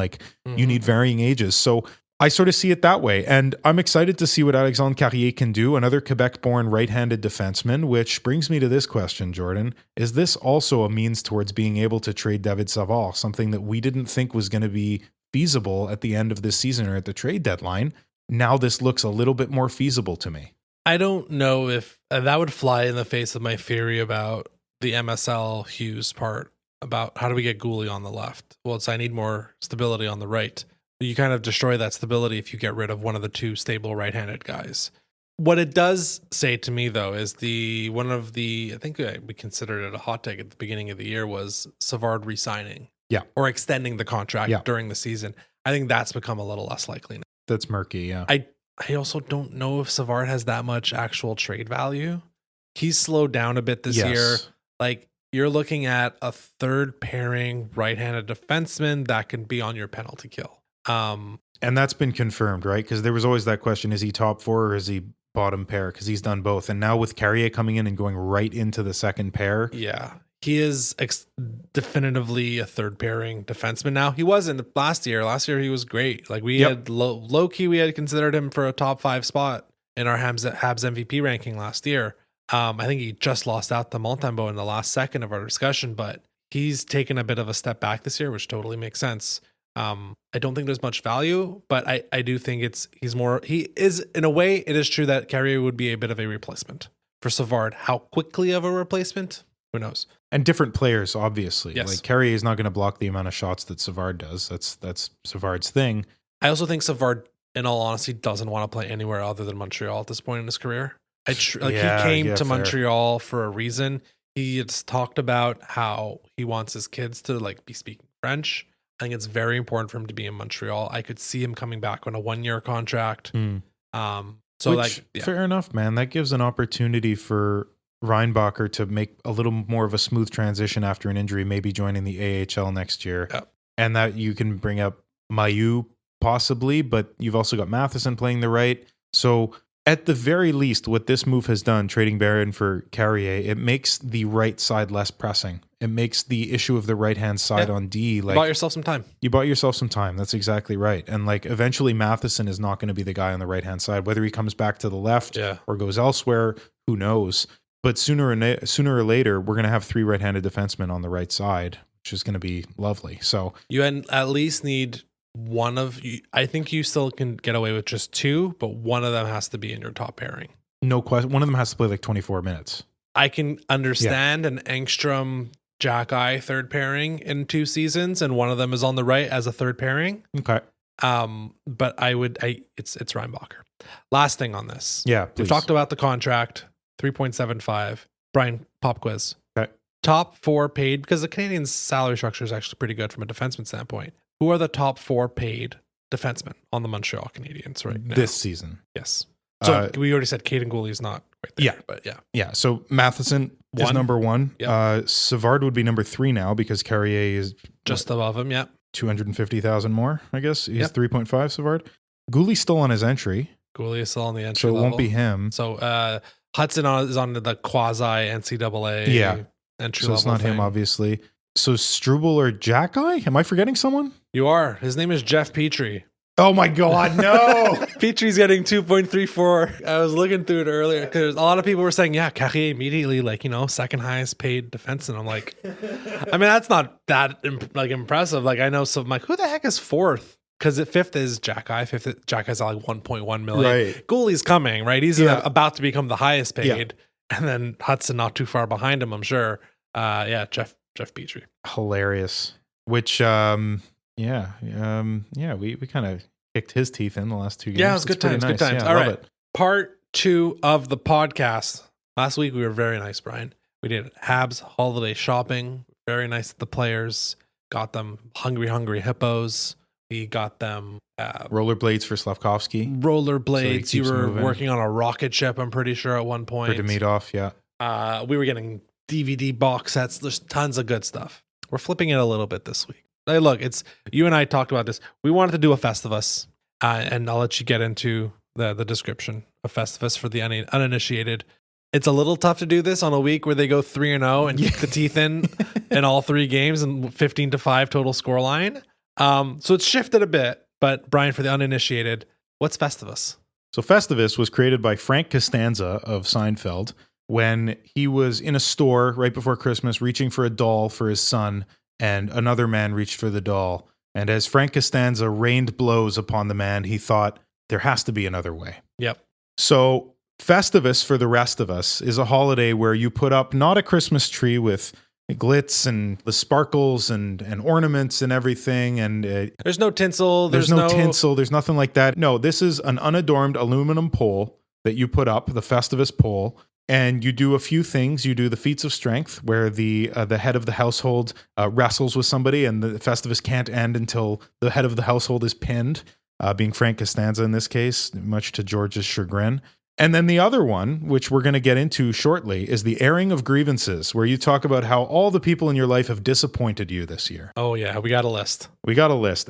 B: You need varying ages. So I sort of see it that way. And I'm excited to see what Alexandre Carrier can do, another Quebec-born right-handed defenseman, which brings me to this question, Jordan. Is this also a means towards being able to trade David Savard, something that we didn't think was going to be feasible at the end of this season or at the trade deadline? Now this looks a little bit more feasible to me.
A: I don't know if that would fly in the face of my theory about the MSL Hughes part, about how do we get Gouli on the left? Well, I need more stability on the right. You kind of destroy that stability if you get rid of one of the two stable right-handed guys. What it does say to me, though, is I think we considered it a hot take at the beginning of the year, was Savard re-signing. or extending the contract during the season. I think that's become a little less likely now.
B: That's murky, yeah.
A: I also don't know if Savard has that much actual trade value. He's slowed down a bit this year. Like, you're looking at a third pairing right-handed defenseman that can be on your penalty kill.
B: And that's been confirmed, right? Because there was always that question, is he top four or is he bottom pair? Because he's done both. And now with Carrier coming in and going right into the second pair.
A: Yeah. He is definitively a third pairing defenseman now. He wasn't last year. Last year he was great. Like, we had low key, we had considered him for a top 5 spot in our Habs MVP ranking last year. I think he just lost out to Montembeault in the last second of our discussion, but he's taken a bit of a step back this year, which totally makes sense. I don't think there's much value, but I do think he is, in a way, it is true that Carrier would be a bit of a replacement for Savard. How quickly of a replacement? Who knows? And
B: different players, obviously.
A: Yes.
B: Like, Carrier is not going to block the amount of shots that Savard does. That's Savard's thing.
A: I also think Savard, in all honesty, doesn't want to play anywhere other than Montreal at this point in his career. He came to Montreal for a reason. He has talked about how he wants his kids to be speaking French. I think it's very important for him to be in Montreal. I could see him coming back on a 1-year contract.
B: Fair enough, man. That gives an opportunity for Reinbacher to make a little more of a smooth transition after an injury, maybe joining the AHL next year.
A: Yep.
B: And that you can bring up Mailloux possibly, but you've also got Matheson playing the right. So at the very least, what this move has done, trading Barron for Carrier, it makes the right side less pressing. It makes the issue of the right-hand side on D.
A: You bought yourself some time.
B: You bought yourself some time. That's exactly right. And eventually Matheson is not going to be the guy on the right-hand side. Whether he comes back to the left or goes elsewhere, who knows? But sooner or later, we're going to have 3 right-handed defensemen on the right side, which is going to be lovely. So
A: you at least need one of you. I think you still can get away with just 2, but one of them has to be in your top pairing.
B: No question. One of them has to play 24 minutes.
A: I can understand an Engstrom Jack-Eye third pairing in 2 seasons, and one of them is on the right as a third pairing.
B: Okay.
A: But it's Reinbacher. Last thing on this.
B: Yeah, please.
A: We've talked about the contract, 3.75. Brian, pop quiz.
B: Okay.
A: Top 4 paid, because the Canadian salary structure is actually pretty good from a defenseman standpoint. Who are the top 4 paid defensemen on the Montreal Canadiens right now?
B: This season?
A: Yes. So we already said Caden Gooley's not right there.
B: Yeah.
A: But yeah.
B: Yeah. So Matheson is number 1.
A: Yep.
B: Savard would be number 3 now because Carrier is
A: just above him. Yeah.
B: 250,000 more, I guess. He's 3.5 Savard. Gooley's still on his entry.
A: Gooley is still on the entry
B: so it
A: level.
B: Won't be him.
A: So Hudson is on the quasi NCAA entry level.
B: So it's not him, obviously. So Struble or Jack-Eye? Am I forgetting someone?
A: You are. His name is Jeff Petrie.
B: Oh my God, no.
A: Petrie's getting 2.34. I was looking through it earlier because a lot of people were saying, Carrier immediately, second highest paid defense. And I'm like, I mean, that's not that impressive. I know, so I'm like, who the heck is 4th? Because 5th is Jack-Eye. Jack-Eye's at 1.1 million.
B: Right.
A: Gooley's coming, right? He's about to become the highest paid. Yeah. And then Hudson not too far behind him, I'm sure. Jeff Petrie.
B: Hilarious. Which, we kind of kicked his teeth in the last 2 games.
A: Yeah, it was good times. Nice. Good times.
B: Yeah,
A: all right.
B: It.
A: Part 2 of the podcast. Last week we were very nice, Brian. We did Habs holiday shopping. Very nice to the players. Got them hungry hippos. We got them
B: rollerblades for Slavkovsky.
A: Rollerblades. So you were working on a rocket ship, I'm pretty sure, at one point.
B: For Demidov, yeah.
A: We were getting DVD box sets. There's tons of good stuff. We're flipping it a little bit this week. Hey, look, it's you and I talked about this. We wanted to do a Festivus, and I'll let you get into the description of Festivus for the uninitiated. It's a little tough to do this on a week where they go 3-0 and kick the teeth in all 3 games and 15-5 total scoreline. So it's shifted a bit. But Brian, for the uninitiated, what's Festivus?
B: So Festivus was created by Frank Costanza of Seinfeld when he was in a store right before Christmas reaching for a doll for his son, and another man reached for the doll. And as Frank Costanza rained blows upon the man, he thought, there has to be another way.
A: Yep.
B: So Festivus, for the rest of us, is a holiday where you put up not a Christmas tree with glitz and the sparkles and ornaments and everything. And
A: there's no tinsel.
B: There's no tinsel. There's nothing like that. No, this is an unadorned aluminum pole that you put up, the Festivus pole. And you do a few things. You do the feats of strength, where the head of the household wrestles with somebody, and the Festivus can't end until the head of the household is pinned, being Frank Costanza in this case, much to George's chagrin. And then the other one, which we're going to get into shortly, is the airing of grievances, where you talk about how all the people in your life have disappointed you this year.
A: Oh, yeah. We got a list.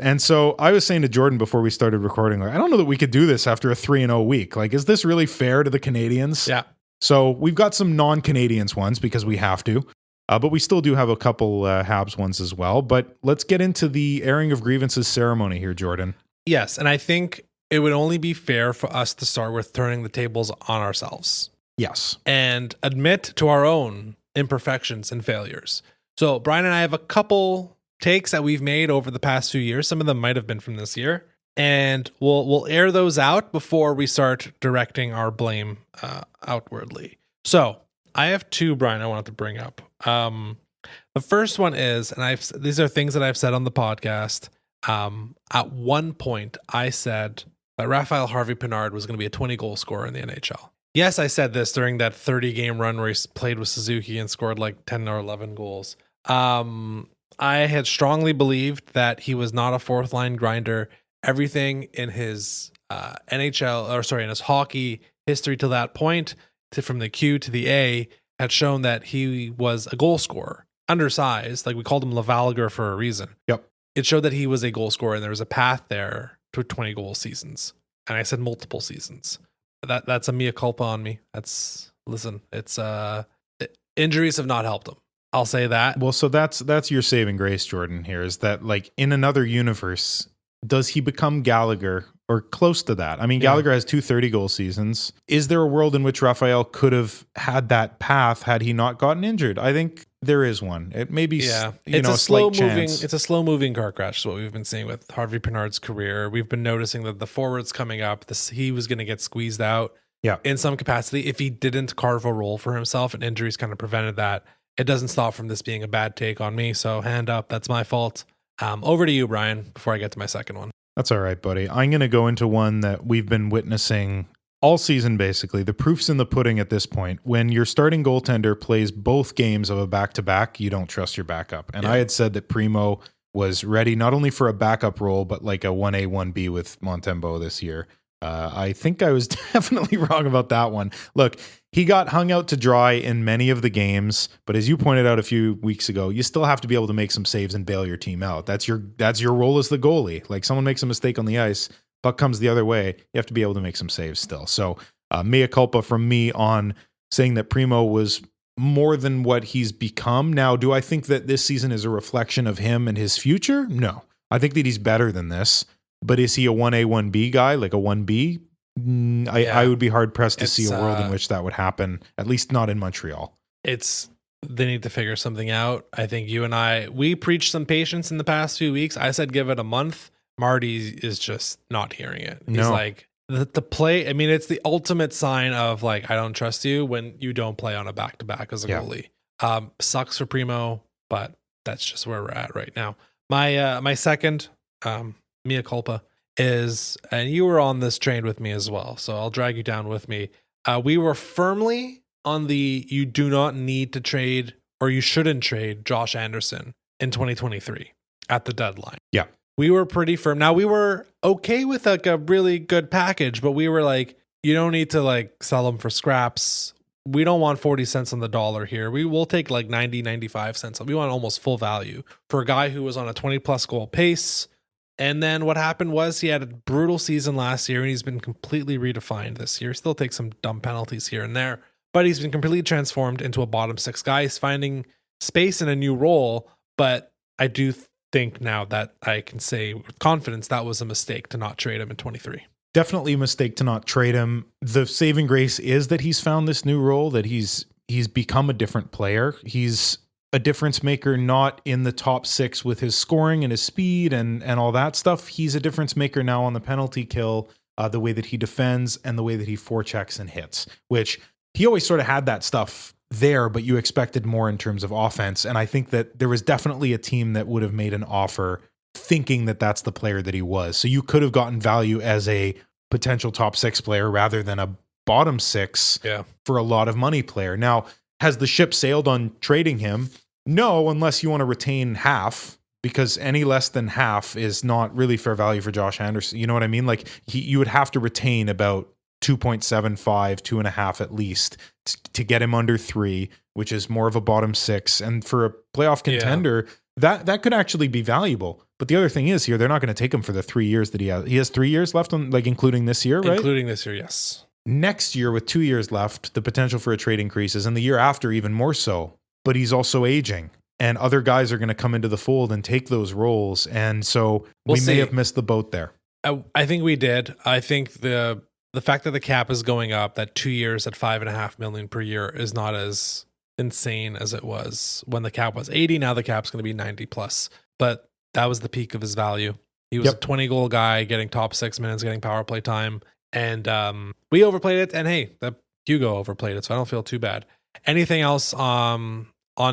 B: And so I was saying to Jordan before we started recording, like, I don't know that we could do this after a 3-0 week. Like, is this really fair to the Canadians?
A: Yeah.
B: So we've got some non-Canadians ones because we have to. But we still do have a couple Habs ones as well. But let's get into the airing of grievances ceremony here, Jordan.
A: Yes. And I think it would only be fair for us to start with turning the tables on ourselves.
B: Yes.
A: And admit to our own imperfections and failures. So Brian and I have a couple takes that we've made over the past few years. Some of them might have been from this year. And we'll air those out before we start directing our blame outwardly. So I have two, Brian, I wanted to bring up. The first one is, and these are things that I've said on the podcast. At one point, I said that Raphael Harvey-Pinard was going to be a 20-goal scorer in the NHL. Yes, I said this during that 30-game run where he played with Suzuki and scored like 10 or 11 goals. I had strongly believed that he was not a fourth-line grinder. Everything in his in his hockey history to that point, from the Q to the A, had shown that he was a goal scorer, undersized. Like, we called him Lavaliger for a reason.
B: Yep.
A: It showed that he was a goal scorer, and there was a path there to 20-goal seasons. And I said multiple seasons. That's a mea culpa on me. Injuries have not helped him. I'll say that.
B: Well, so that's your saving grace, Jordan, here, is that, like, in another universe, does he become Gallagher or close to that? I mean, Gallagher has 2 30-goal seasons. Is there a world in which Raphael could have had that path had he not gotten injured? I think there is one. It may be,
A: it's a slow moving car crash is what we've been seeing with Harvey-Pinard's career. We've been noticing that the forwards coming up, he was going to get squeezed out in some capacity. If he didn't carve a role for himself, and injuries kind of prevented that, it doesn't stop from this being a bad take on me. So hand up, that's my fault. Over to you, Brian, before I get to my second one.
B: That's all right, buddy. I'm going to go into one that we've been witnessing all season, basically. The proof's in the pudding at this point. When your starting goaltender plays both games of a back-to-back, you don't trust your backup. And I had said that Primo was ready not only for a backup role, but like a 1A, 1B with Montembeault this year. I think I was definitely wrong about that one. Look, he got hung out to dry in many of the games, but as you pointed out a few weeks ago, you still have to be able to make some saves and bail your team out. That's your role as the goalie. Like, someone makes a mistake on the ice, puck comes the other way, you have to be able to make some saves still. So mea culpa from me on saying that Primo was more than what he's become. Now, do I think that this season is a reflection of him and his future? No. I think that he's better than this. But is he a 1A, 1B guy, like a 1B? I would be hard-pressed to see a world in which that would happen, at least not in Montreal.
A: They need to figure something out. I think you and we preached some patience in the past few weeks. I said give it a month. Marty is just not hearing it. He's like, the play, I mean, it's the ultimate sign of, like, I don't trust you when you don't play on a back-to-back as a goalie. Sucks for Primo, but that's just where we're at right now. My second... mea culpa is, and you were on this train with me as well, so I'll drag you down with me. We were firmly on the you do not need to trade, or you shouldn't trade Josh Anderson in 2023 at the deadline.
B: Yeah.
A: We were pretty firm. Now, we were okay with like a really good package, but we were like, you don't need to like sell him for scraps. We don't want 40 cents on the dollar here. We will take like 90, 95 cents. We want almost full value for a guy who was on a 20 plus goal pace. And then what happened was he had a brutal season last year, and he's been completely redefined this year. Still takes some dumb penalties here and there, but he's been completely transformed into a bottom six guy. He's finding space in a new role, but I do think now that I can say with confidence that was a mistake to not trade him in 23.
B: Definitely a mistake to not trade him. The saving grace is that he's found this new role, that he's become a different player. He's a difference maker, not in the top 6 with his scoring and his speed and all that stuff. He's a difference maker now on the penalty kill, the way that he defends and the way that he forechecks and hits, which he always sort of had that stuff there, but you expected more in terms of offense. And I think that there was definitely a team that would have made an offer thinking that that's the player that he was. So you could have gotten value as a potential top 6 player rather than a bottom 6 for a lot of money player. Now, has the ship sailed on trading him? No, unless you want to retain half, because any less than half is not really fair value for Josh Anderson. You know what I mean? Like you would have to retain about 2.75, 2.5 at least to get him under 3, which is more of a bottom 6. And for a playoff contender, that could actually be valuable. But the other thing is here, they're not going to take him for the 3 years that he has. He has 3 years left on, like, including this year, right?
A: Including this year, yes.
B: Next year with 2 years left, the potential for a trade increases, and the year after even more so. But he's also aging, and other guys are going to come into the fold and take those roles. And so we may have missed the boat there.
A: I think we did. I think the fact that the cap is going up, that 2 years at $5.5 million per year is not as insane as it was when the cap was 80. Now the cap's going to be 90 plus. But that was the peak of his value. He was a 20 goal guy, getting top 6 minutes, getting power play time. And we overplayed it. And hey, Hugo overplayed it, so I don't feel too bad. Anything else on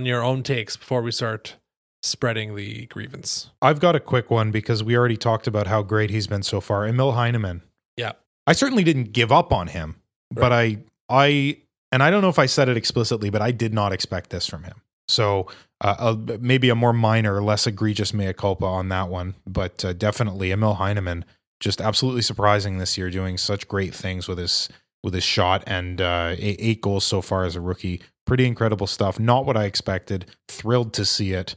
A: your own takes before we start spreading the grievance?
B: I've got a quick one because we already talked about how great he's been so far. Emil Heinemann.
A: Yeah.
B: I certainly didn't give up on him, but I and I don't know if I said it explicitly, but I did not expect this from him. So maybe a more minor, less egregious mea culpa on that one, but definitely Emil Heinemann, just absolutely surprising this year, doing such great things with his shot, and 8 goals so far as a rookie. Pretty incredible stuff. Not what I expected. Thrilled to see it.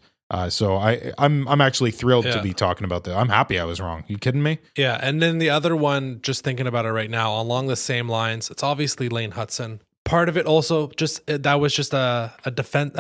B: So I'm actually thrilled to be talking about that. I'm happy I was wrong. You kidding me?
A: Yeah, and then the other one, just thinking about it right now, along the same lines, it's obviously Lane Hutson. Part of it also that was just a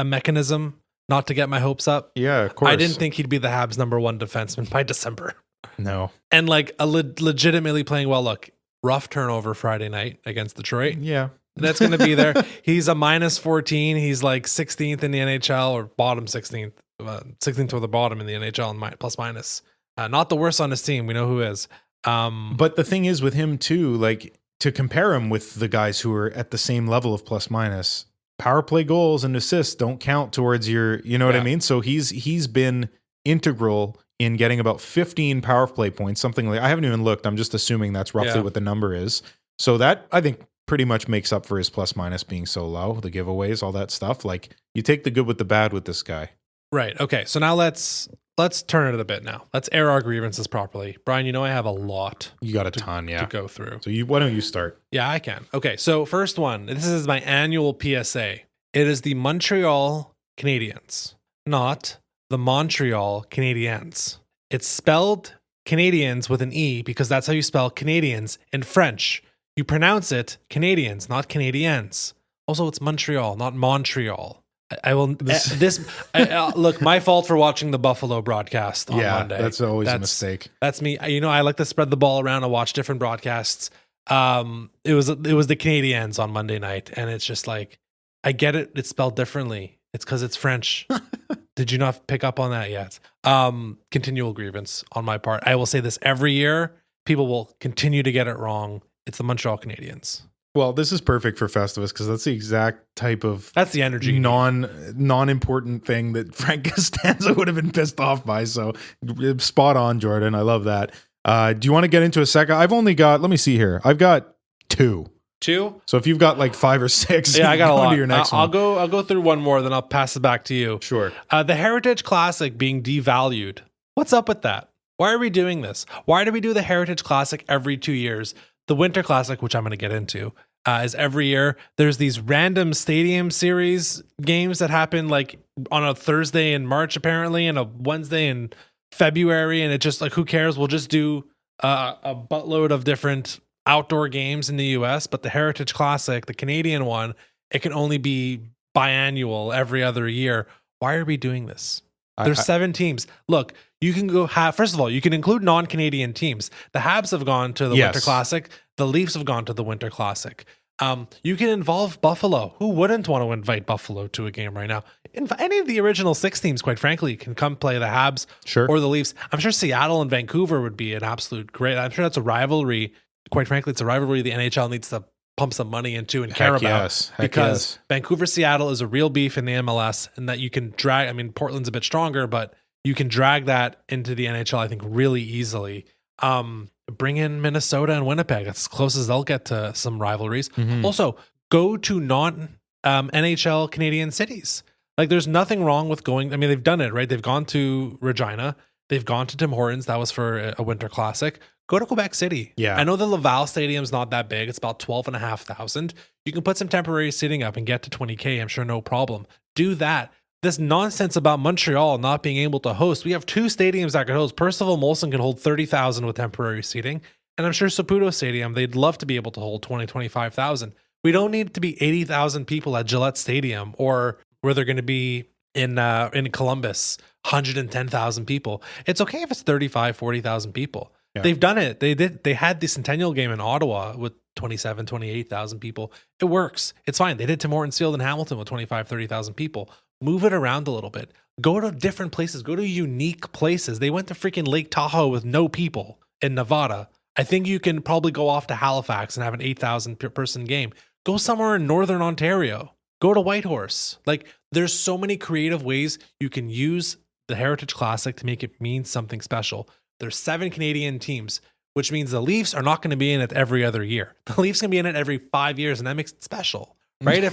A: mechanism not to get my hopes up.
B: Yeah, of course.
A: I didn't think he'd be the Habs' number 1 defenseman by December.
B: No.
A: And like legitimately playing well. Look, rough turnover Friday night against Detroit.
B: Yeah.
A: That's going to be there. He's a -14. He's like 16th in the NHL, or bottom 16th. 16th to the bottom in the NHL in plus minus. Not the worst on his team. We know who is.
B: But the thing is with him too, like, to compare him with the guys who are at the same level of plus minus, power play goals and assists don't count towards your, you know what I mean? So he's been integral in getting about 15 power play points, something like, I haven't even looked. I'm just assuming that's roughly what the number is. So that, I think, pretty much makes up for his plus minus being so low, the giveaways, all that stuff. Like, you take the good with the bad with this guy.
A: Right. Okay. So now let's turn it a bit now. Let's air our grievances properly. Brian, you know I have a lot.
B: You got a ton,
A: to go through.
B: So why don't you start?
A: Yeah, I can. Okay. So first one, this is my annual PSA. It is the Montreal Canadiens, not the Montreal Canadiens. It's spelled Canadians with an E because that's how you spell Canadians in French. You pronounce it Canadians, not Canadiens. Also, it's Montreal, not Montreal. I will. Look, my fault for watching the Buffalo broadcast on Monday.
B: That's always a mistake.
A: That's me. You know, I like to spread the ball around. I watch different broadcasts. It was the Canadiens on Monday night, and it's just like, I get it. It's spelled differently. It's because it's French. Did you not pick up on that yet? Continual grievance on my part. I will say this every year. People will continue to get it wrong. It's the Montreal Canadiens.
B: Well, this is perfect for Festivus because that's the exact type of
A: the energy
B: non-important thing that Frank Costanza would have been pissed off by. So spot on, Jordan. I love that. Do you want to get into a second? I've only got, let me see here. I've got 2.
A: 2?
B: So if you've got like 5 or 6,
A: yeah, I got a lot.
B: To your next
A: I'll go through one more, then I'll pass it back to you.
B: Sure.
A: The Heritage Classic being devalued. What's up with that? Why are we doing this? Why do we do the Heritage Classic every 2 years? The Winter Classic, which I'm going to get into, is every year. There's these random Stadium Series games that happen like on a Thursday in March, apparently, and a Wednesday in February. And it just like, who cares? We'll just do a buttload of different outdoor games in the US. But the Heritage Classic, the Canadian one, it can only be biannual every other year. Why are we doing this? There's 7 teams. Look, you can go first of all, you can include non-Canadian teams. The Habs have gone to the Winter Classic. The Leafs have gone to the Winter Classic. You can involve Buffalo. Who wouldn't want to invite Buffalo to a game right now? Any of the original 6 teams, quite frankly, can come play the Habs or the Leafs. I'm sure Seattle and Vancouver would be an absolute great. I'm sure that's a rivalry. Quite frankly, it's a rivalry the NHL needs to pump some money into and care about. Because Vancouver, Seattle is a real beef in the MLS, and that you can drag. I mean, Portland's a bit stronger, but you can drag that into the NHL, I think, really easily. bring in Minnesota and Winnipeg. That's as close as they'll get to some rivalries.
B: Mhm.
A: Also, go to non NHL Canadian cities. Like, there's nothing wrong with going. I mean, they've done it, right? They've gone to Regina. They've gone to Tim Hortons. That was for a Winter Classic. Go to Quebec City.
B: Yeah.
A: I know the Laval Stadium's not that big. It's about 12,500. You can put some temporary seating up and get to 20K. I'm sure no problem. Do that. This nonsense about Montreal not being able to host. We have 2 stadiums that could host. Percival Molson can hold 30,000 with temporary seating. And I'm sure Saputo Stadium, they'd love to be able to hold 20, 25,000. We don't need it to be 80,000 people at Gillette Stadium, or where they're going to be in Columbus, 110,000 people. It's okay if it's 35, 40,000 people. Yeah. They've done it. They had the Centennial game in Ottawa with 27, 28,000 people. It works. It's fine. They did Tim Hortons Field in Hamilton with 25, 30,000 people. Move it around a little bit. Go to different places. Go to unique places. They went to freaking Lake Tahoe with no people in Nevada. I think you can probably go off to Halifax and have an 8,000 person game. Go somewhere in Northern Ontario. Go to Whitehorse. Like, there's so many creative ways you can use the Heritage Classic to make it mean something special. There's 7 Canadian teams, which means the Leafs are not going to be in it every other year. The Leafs can be in it every 5 years, and that makes it special, right?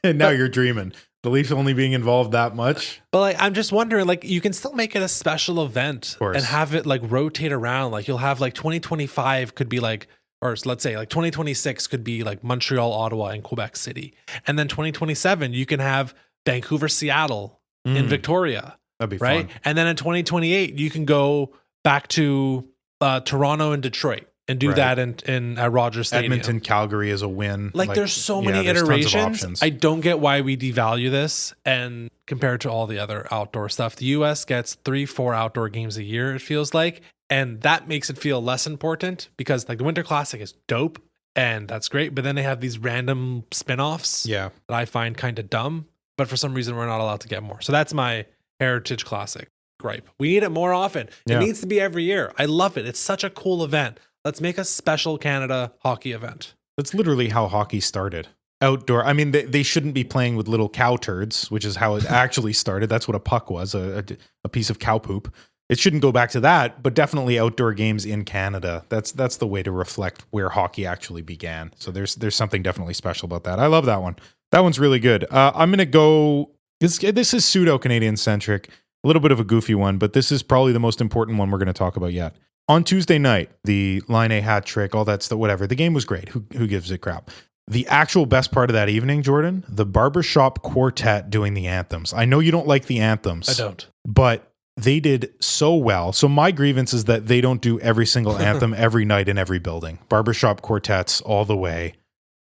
B: And now you're dreaming. The Leafs only being involved that much.
A: But like, I'm just wondering, like, you can still make it a special event and have it like rotate around. Like, you'll have like 2025 could be like, or let's say like 2026 could be like Montreal, Ottawa, and Quebec City. And then 2027, you can have Vancouver, Seattle in Victoria.
B: That'd be
A: right.
B: fun.
A: And then in 2028, you can go back to Toronto and Detroit and do that in Rogers Stadium.
B: Edmonton, Calgary is a win.
A: Like there's so many iterations. I don't get why we devalue this, and compared to all the other outdoor stuff, the US gets 3-4 outdoor games a year, it feels like. And that makes it feel less important, because like the Winter Classic is dope and that's great. But then they have these random spinoffs that I find kind of dumb. But for some reason, we're not allowed to get more. So that's my Heritage Classic gripe. We need it more often. It needs to be every year. I love it. It's such a cool event. Let's make a special Canada hockey event.
B: That's literally how hockey started. Outdoor. I mean, they shouldn't be playing with little cow turds, which is how it actually started. That's what a puck was, a piece of cow poop. It shouldn't go back to that, but definitely outdoor games in Canada. That's the way to reflect where hockey actually began. So there's something definitely special about that. I love that one. That one's really good. I'm going to go... This is pseudo-Canadian centric, a little bit of a goofy one, but this is probably the most important one we're going to talk about yet. On Tuesday night, the Laine Hattrick, all that stuff, whatever. The game was great. Who gives a crap? The actual best part of that evening, Jordan, the barbershop quartet doing the anthems. I know you don't like the anthems.
A: I don't.
B: But they did so well. So my grievance is that they don't do every single anthem every night in every building. Barbershop quartets all the way.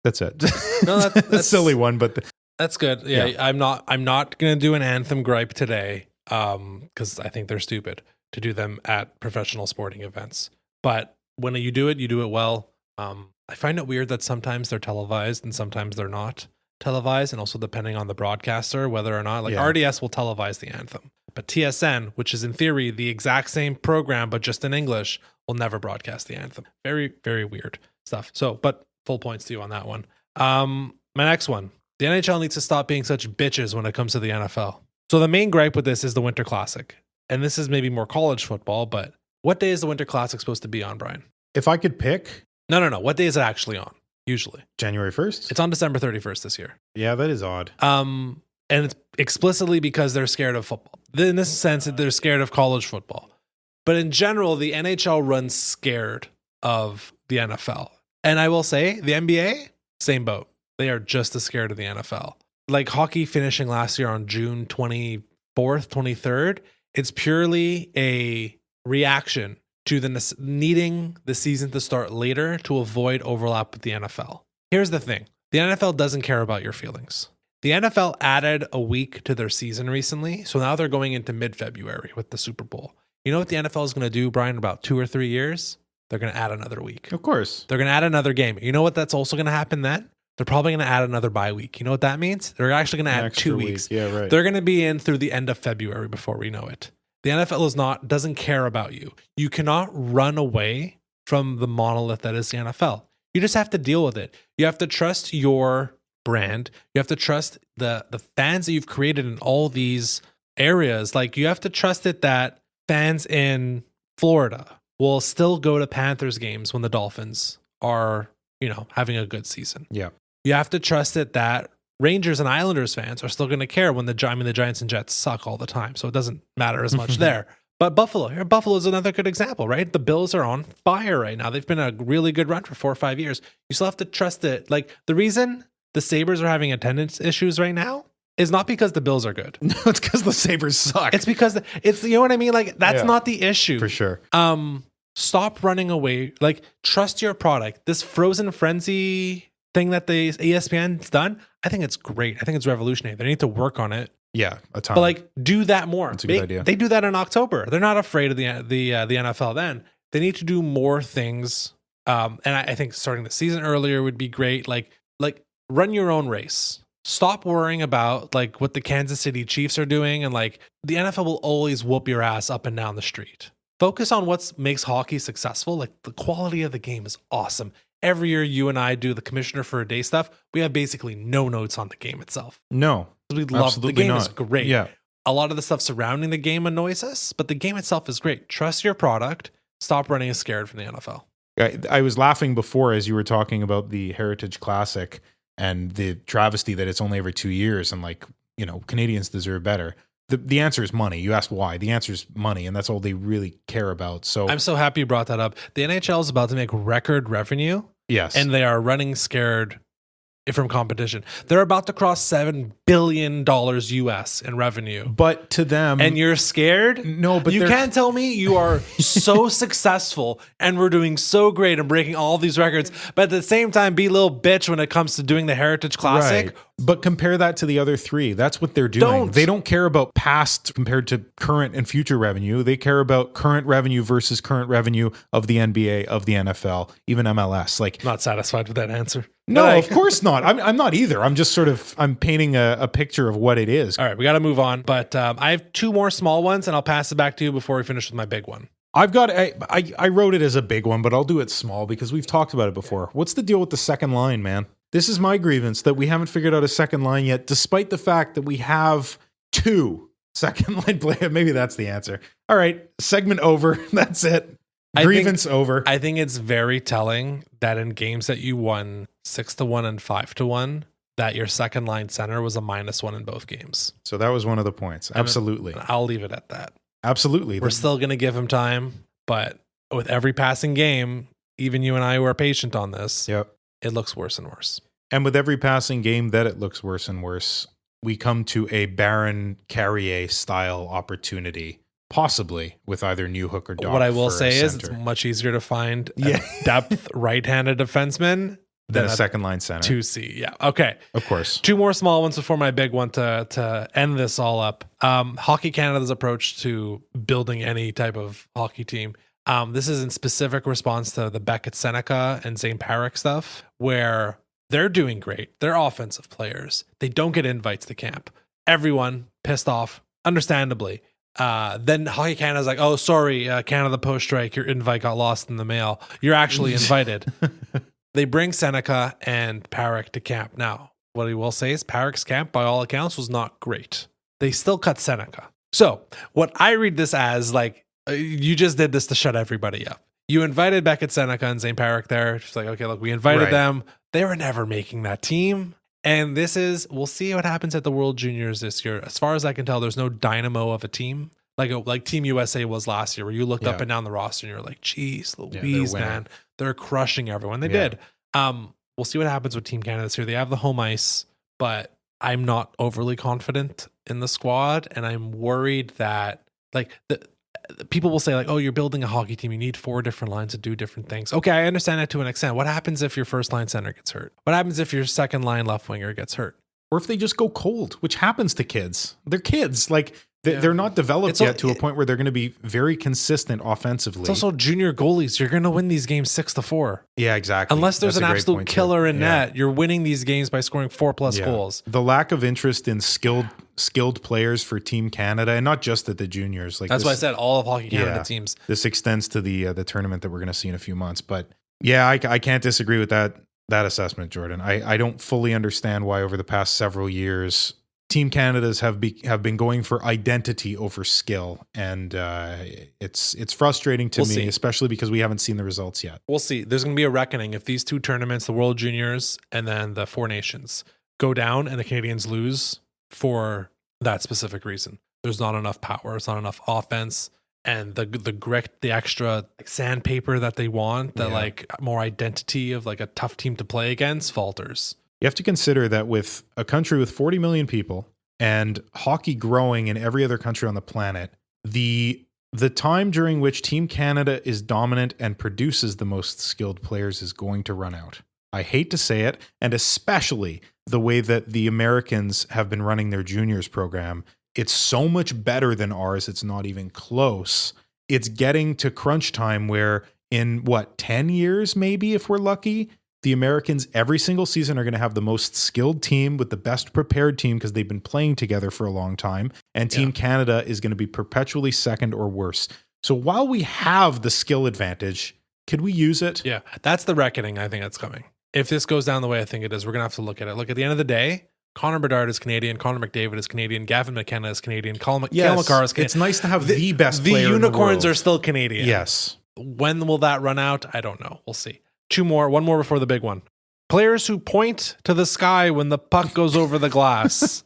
B: That's it.
A: No, that's
B: a silly one, but...
A: That's good. Yeah, I'm not going to do an anthem gripe today, because I think they're stupid to do them at professional sporting events. But when you do it well. I find it weird that sometimes they're televised and sometimes they're not televised, and also depending on the broadcaster, whether or not, like RDS will televise the anthem, but TSN, which is in theory the exact same program but just in English, will never broadcast the anthem. Very, very weird stuff. So, but full points to you on that one. My next one. The NHL needs to stop being such bitches when it comes to the NFL. So the main gripe with this is the Winter Classic. And this is maybe more college football, but what day is the Winter Classic supposed to be on, Brian?
B: If I could pick...
A: No. What day is it actually on, usually?
B: January 1st?
A: It's on December 31st this year.
B: Yeah, that is odd.
A: And it's explicitly because they're scared of football. In this sense, they're scared of college football. But in general, the NHL runs scared of the NFL. And I will say, the NBA, same boat. They are just as scared of the NFL. Like hockey finishing last year on June 24th, 23rd, it's purely a reaction to the needing the season to start later to avoid overlap with the NFL. Here's the thing. The NFL doesn't care about your feelings. The NFL added a week to their season recently, so now they're going into mid-February with the Super Bowl. You know what the NFL is going to do, Brian, in about 2 or 3 years? They're going to add another week.
B: Of course.
A: They're going to add another game. You know what that's also going to happen then? They're probably going to add another bye week. You know what that means? They're actually going to add 2 weeks.
B: Yeah, right.
A: They're going to be in through the end of February before we know it. The NFL doesn't care about you. You cannot run away from the monolith that is the NFL. You just have to deal with it. You have to trust your brand. You have to trust the fans that you've created in all these areas. Like, you have to trust it that fans in Florida will still go to Panthers games when the Dolphins are, having a good season.
B: Yeah.
A: You have to trust it that Rangers and Islanders fans are still going to care when the Giants and Jets suck all the time. So it doesn't matter as much there. But Buffalo is another good example, right? The Bills are on fire right now. They've been a really good run for 4 or 5 years. You still have to trust it. Like, the reason the Sabres are having attendance issues right now is not because the Bills are good.
B: No, it's because the Sabres suck.
A: It's because it's, you know what I mean? Like, that's not the issue.
B: For sure.
A: Stop running away. Like, trust your product. This frozen frenzy thing that the ESPN's done, I think it's great. I think it's revolutionary. They need to work on it.
B: Yeah, a ton.
A: But like, do that more.
B: That's a good idea.
A: They do that in October. They're not afraid of the NFL then. They need to do more things. And I think starting the season earlier would be great. Like run your own race. Stop worrying about like what the Kansas City Chiefs are doing. And like, the NFL will always whoop your ass up and down the street. Focus on what makes hockey successful. Like, the quality of the game is awesome. Every year you and I do the Commissioner for a Day stuff. We have basically no notes on the game itself.
B: No.
A: We love the game. Is great.
B: Yeah.
A: A lot of the stuff surrounding the game annoys us, but the game itself is great. Trust your product. Stop running scared from the NFL.
B: I was laughing before as you were talking about the Heritage Classic and the travesty that it's only every 2 years, and like, Canadians deserve better. The answer is money. You asked why. The answer is money, and that's all they really care about. So
A: I'm so happy you brought that up. The NHL is about to make record revenue.
B: Yes.
A: And they are running scared from competition. They're about to cross $7 billion US in revenue.
B: But to them...
A: And you're scared?
B: No, but
A: you can't tell me you are so successful and we're doing so great and breaking all these records, but at the same time be a little bitch when it comes to doing the Heritage Classic.
B: Right. But compare that to the other three. That's what they're doing. They don't care about past compared to current and future revenue. They care about current revenue versus current revenue of the NBA, of the NFL, even MLS. Like,
A: not satisfied with that answer.
B: No, of course not. I'm not either. I'm just I'm painting a picture of what it is.
A: All right, we got to move on. But I have 2 more small ones, and I'll pass it back to you before we finish with my big one.
B: I've got, I wrote it as a big one, but I'll do it small because we've talked about it before. What's the deal with the second line, man? This is my grievance, that we haven't figured out a second line yet, despite the fact that we have 2 second line players. Maybe that's the answer. All right, segment over. That's it. Grievance over.
A: I think it's very telling that in games that you won 6-1 and 5-1, that your second line center was a -1 in both games.
B: So that was one of the points. Absolutely.
A: I'll leave it at that.
B: Absolutely.
A: We're still going to give him time, but with every passing game, even you and I who are patient on this, it looks worse and worse.
B: And with every passing game that it looks worse and worse, we come to a Barron Carrier style opportunity, possibly with either Newhook or Doc.
A: What I will say is it's much easier to find a depth right-handed defenseman
B: than a second line center.
A: 2C. Yeah. Okay.
B: Of course.
A: 2 more small ones before my big one to end this all up. Hockey Canada's approach to building any type of hockey team. This is in specific response to the Beckett Seneca and Zane Parrick stuff, where they're doing great. They're offensive players. They don't get invites to camp. Everyone pissed off, understandably. Then Hockey Canada's like, oh, sorry, Canada Post strike, your invite got lost in the mail. You're actually invited. They bring Seneca and Parrick to camp. Now, what he will say is Parrick's camp, by all accounts, was not great. They still cut Seneca. So what I read this as, like, you just did this to shut everybody up. You invited Beckett Seneca and Zane Parrick there. Just like, okay, look, we invited them. They were never making that team. And we'll see what happens at the World Juniors this year. As far as I can tell, there's no dynamo of a team. Like Team USA was last year, where you looked up and down the roster and you're like, geez, Louise, man, they're crushing everyone. They did. We'll see what happens with Team Canada this year. They have the home ice, but I'm not overly confident in the squad. And I'm worried that people will say like, oh, you're building a hockey team. You need 4 different lines to do different things. Okay, I understand that to an extent. What happens if your first line center gets hurt? What happens if your second line left winger gets hurt?
B: Or if they just go cold, which happens to kids. They're kids. Like, they're not developed yet to a point where they're going to be very consistent offensively.
A: It's also junior goalies. You're going to win these games 6-4.
B: Yeah, exactly.
A: Unless there's an absolute killer in net, you're winning these games by scoring 4+ goals.
B: The lack of interest in skilled players for Team Canada, and not just at the juniors. Like,
A: that's why I said all of Hockey Canada teams.
B: This extends to the tournament that we're going to see in a few months. But yeah, I can't disagree with that assessment, Jordan. I don't fully understand why over the past several years Team Canada's have been going for identity over skill, and it's frustrating to me, especially because we haven't seen the results yet.
A: We'll see. There's going to be a reckoning if these two tournaments, the World Juniors and then the Four Nations, go down and the Canadians lose for that specific reason. There's not enough power. It's not enough offense. And the grit, the extra sandpaper that they want, the like more identity of like a tough team to play against falters.
B: You have to consider that with a country with 40 million people and hockey growing in every other country on the planet, the time during which Team Canada is dominant and produces the most skilled players is going to run out. I hate to say it, and especially the way that the Americans have been running their juniors program. It's so much better than ours. It's not even close. It's getting to crunch time where in 10 years, maybe if we're lucky, the Americans every single season are going to have the most skilled team with the best prepared team because they've been playing together for a long time. And Team Canada is going to be perpetually second or worse. So while we have the skill advantage, could we use it?
A: Yeah, that's the reckoning I think that's coming. If this goes down the way I think it is, we're going to have to look at it. Look, at the end of the day, Connor Bedard is Canadian, Connor McDavid is Canadian, Gavin McKenna is Canadian, Cale Makar is Canadian.
B: It's nice to have the best player in the world.
A: The unicorns are still Canadian.
B: Yes.
A: When will that run out? I don't know. We'll see. One more before the big one. Players who point to the sky when the puck goes over the glass.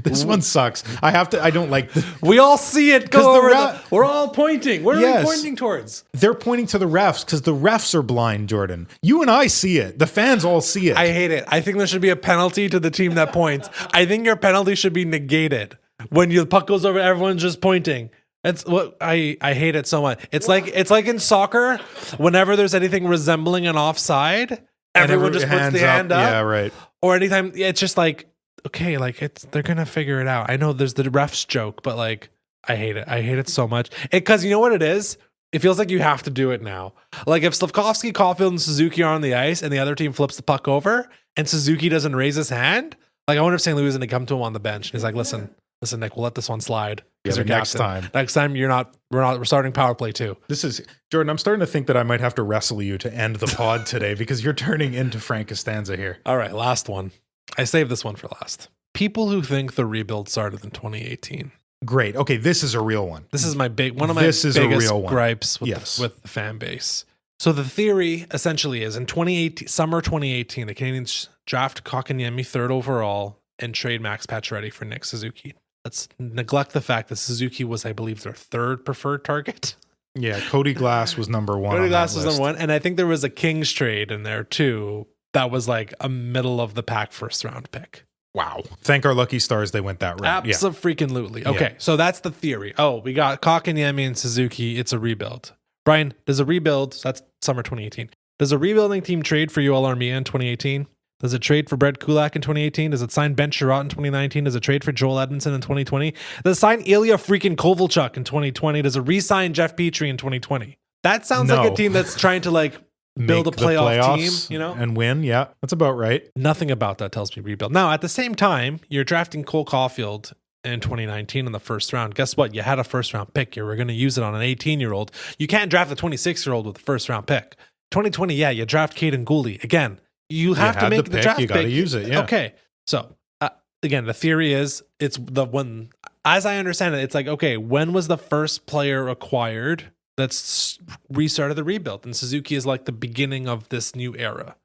B: This one sucks. I don't like
A: we all see it go over we're all pointing. Where are we pointing towards?
B: They're pointing to the refs because the refs are blind, Jordan. You and I see it. The fans all see it.
A: I hate it. I think there should be a penalty to the team that points. I think your penalty should be negated. When the puck goes over, everyone's just pointing. It's what I hate it so much. It's like in soccer, whenever there's anything resembling an offside, everyone just puts the hand up.
B: Yeah, right.
A: Or anytime it's just like, okay, like they're gonna figure it out. I know there's the refs joke, but like I hate it. I hate it so much. Because you know what it is? It feels like you have to do it now. Like if Slafkovsky, Caulfield, and Suzuki are on the ice and the other team flips the puck over and Suzuki doesn't raise his hand, like I wonder if St. Louis is gonna come to him on the bench and he's like, listen, Nick, we'll let this one slide.
B: Yeah, next time
A: we're starting power play too.
B: This is Jordan. I'm starting to think that I might have to wrestle you to end the pod today because you're turning into Frank Costanza here.
A: All right, last one. I saved this one for last. People who think the rebuild started in 2018.
B: Great. Okay, this is a real one.
A: This is one of my biggest gripes with the fan base. So the theory essentially is in summer 2018, the Canadians draft Kotkaniemi third overall and trade Max Pacioretty for Nick Suzuki. Let's neglect the fact that Suzuki was, I believe, their third preferred target.
B: Yeah, Cody Glass was number one.
A: Cody Glass was number one. And I think there was a Kings trade in there too. That was like a middle of the pack first round pick.
B: Wow. Thank our lucky stars they went that route.
A: Absolutely. Okay, so that's the theory. Oh, we got Kotkaniemi and Suzuki. It's a rebuild. Brian, that's summer 2018. Does a rebuilding team trade for Yoel Armia in 2018? Does it trade for Brett Kulak in 2018? Does it sign Ben Sherratt in 2019? Does it trade for Joel Edmondson in 2020? Does it sign Ilya freaking Kovalchuk in 2020? Does it re-sign Jeff Petrie in 2020? That sounds like a team that's trying to like build a playoff team, you know?
B: And win. Yeah, that's about right.
A: Nothing about that tells me rebuild. Now, at the same time, you're drafting Cole Caulfield in 2019 in the first round. Guess what? You had a first round pick. You were going to use it on an 18-year-old. You can't draft a 26-year-old with a first round pick. 2020, you draft Caden Gooley. Again, you have to make the draft pick.
B: You got to use it, yeah.
A: Okay. So, again, the theory is it's the one, as I understand it, it's like, okay, when was the first player acquired that's restarted the rebuild? And Suzuki is like the beginning of this new era.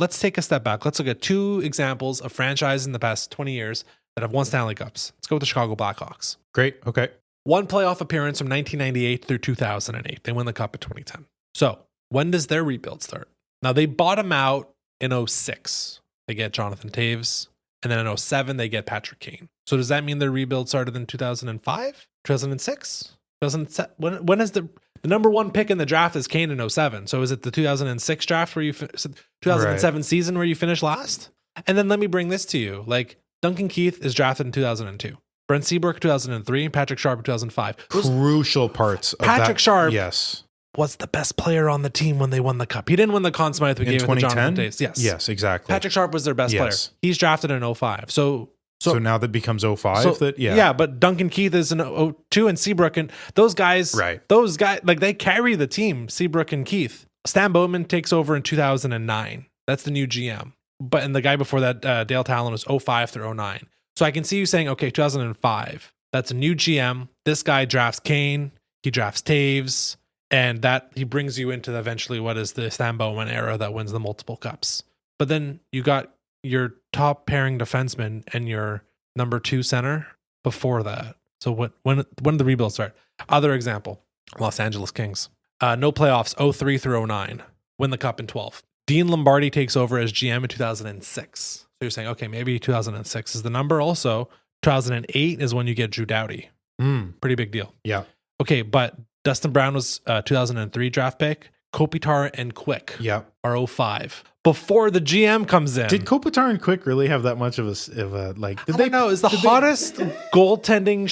A: Let's take a step back. Let's look at two examples of franchises in the past 20 years that have won Stanley Cups. Let's go with the Chicago Blackhawks.
B: Great. Okay.
A: One playoff appearance from 1998 through 2008. They win the Cup in 2010. So when does their rebuild start? Now, they bottom out in 2006. They get Jonathan Taves. And then in 2007, they get Patrick Kane. So does that mean their rebuild started in 2005? 2006? When is the number one pick in the draft is Kane in 2007. So is it the 2006 draft where 2007 season where you finished last? And then let me bring this to you. Like Duncan Keith is drafted in 2002. Brent Seabrook 2003, Patrick Sharp 2005.
B: Crucial parts of
A: Patrick Sharp
B: yes.
A: was the best player on the team when they won the Cup. He didn't win the Conn Smythe we gave it to Jonathan Taves.
B: Yes, exactly.
A: Patrick Sharp was their best player. He's drafted in 2005. So
B: now that becomes 2005.
A: Yeah, but Duncan Keith is in 2002 and Seabrook and those guys, like they carry the team, Seabrook and Keith. Stan Bowman takes over in 2009. That's the new GM. And the guy before that, Dale Talon, was 2005 through 2009. So I can see you saying, okay, 2005, that's a new GM. This guy drafts Kane, he drafts Taves, and that he brings you into eventually what is the Stan Bowman era that wins the multiple cups. But then you got your top pairing defenseman and your number 2 center before that. So when did the rebuild start? Other example, Los Angeles Kings. No playoffs, 03 through 09. Win the cup in 12. Dean Lombardi takes over as GM in 2006. So you're saying, okay, maybe 2006 is the number. Also, 2008 is when you get Drew Doughty. Pretty big deal.
B: Yeah.
A: Okay, but Dustin Brown was 2003 draft pick. Kopitar and Quick are 05. Before the GM comes in.
B: Did Kopitar and Quick really have that much of a like? Did
A: I don't know. Is the hottest goaltending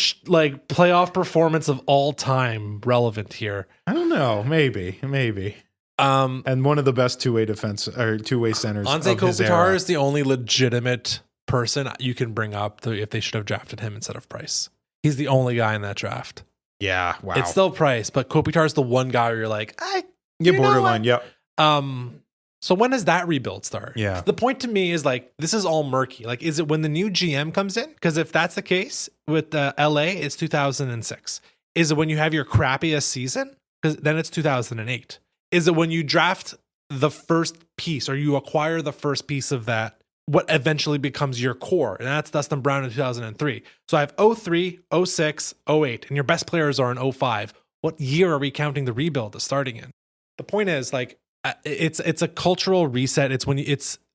A: playoff performance of all time relevant here?
B: I don't know. Maybe. And one of the best two-way defense or two-way centers.
A: Anze Kopitar is the only legitimate person you can bring up if they should have drafted him instead of Price. He's the only guy in that draft.
B: Yeah, wow.
A: It's still Price, but Kopitar is the one guy where you're like,
B: borderline. Yep.
A: So when does that rebuild start?
B: Yeah.
A: The point to me is like, this is all murky. Like, is it when the new GM comes in? Because if that's the case with LA, it's 2006. Is it when you have your crappiest season? Because then it's 2008. Is it when you draft the first piece or you acquire the first piece of that, what eventually becomes your core? And that's Dustin Brown in 2003. So I have 03, 06, 08, and your best players are in 05. What year are we counting the rebuild as starting in? The point is, like, it's a cultural reset. It's when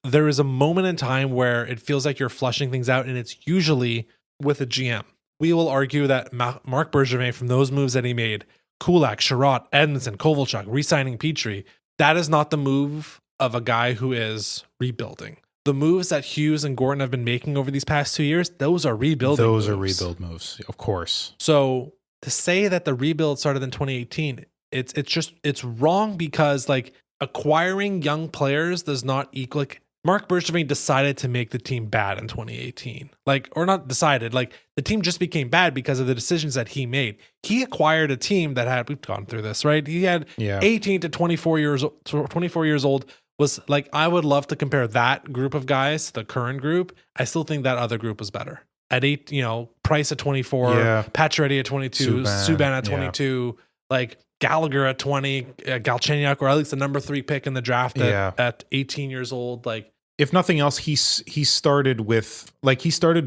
A: there is a moment in time where it feels like you're flushing things out, and it's usually with a GM. We will argue that Marc Bergevin, from those moves that he made, Kulak, Sherratt, Edmondson, Kovalchuk, re-signing Petrie, that is not the move of a guy who is rebuilding. The moves that Hughes and Gordon have been making over these past 2 years, those are rebuilding moves.
B: Those are rebuild moves, of course.
A: So to say that the rebuild started in 2018, it's wrong, because like acquiring young players does not equal, like, Marc Bergevin decided to make the team bad in 2018. Like, or not decided, like the team just became bad because of the decisions that he made. He acquired a team that had, we've gone through this, right? He had 18 to 24 years old. Was like, I would love to compare that group of guys to the current group. I still think that other group was better. At 8, Price at 24, Pacioretty at 22, Subban at 22, like Gallagher at 20, Galchenyuk, or at least the number 3 pick in the draft at 18 years old. Like,
B: if nothing else, he started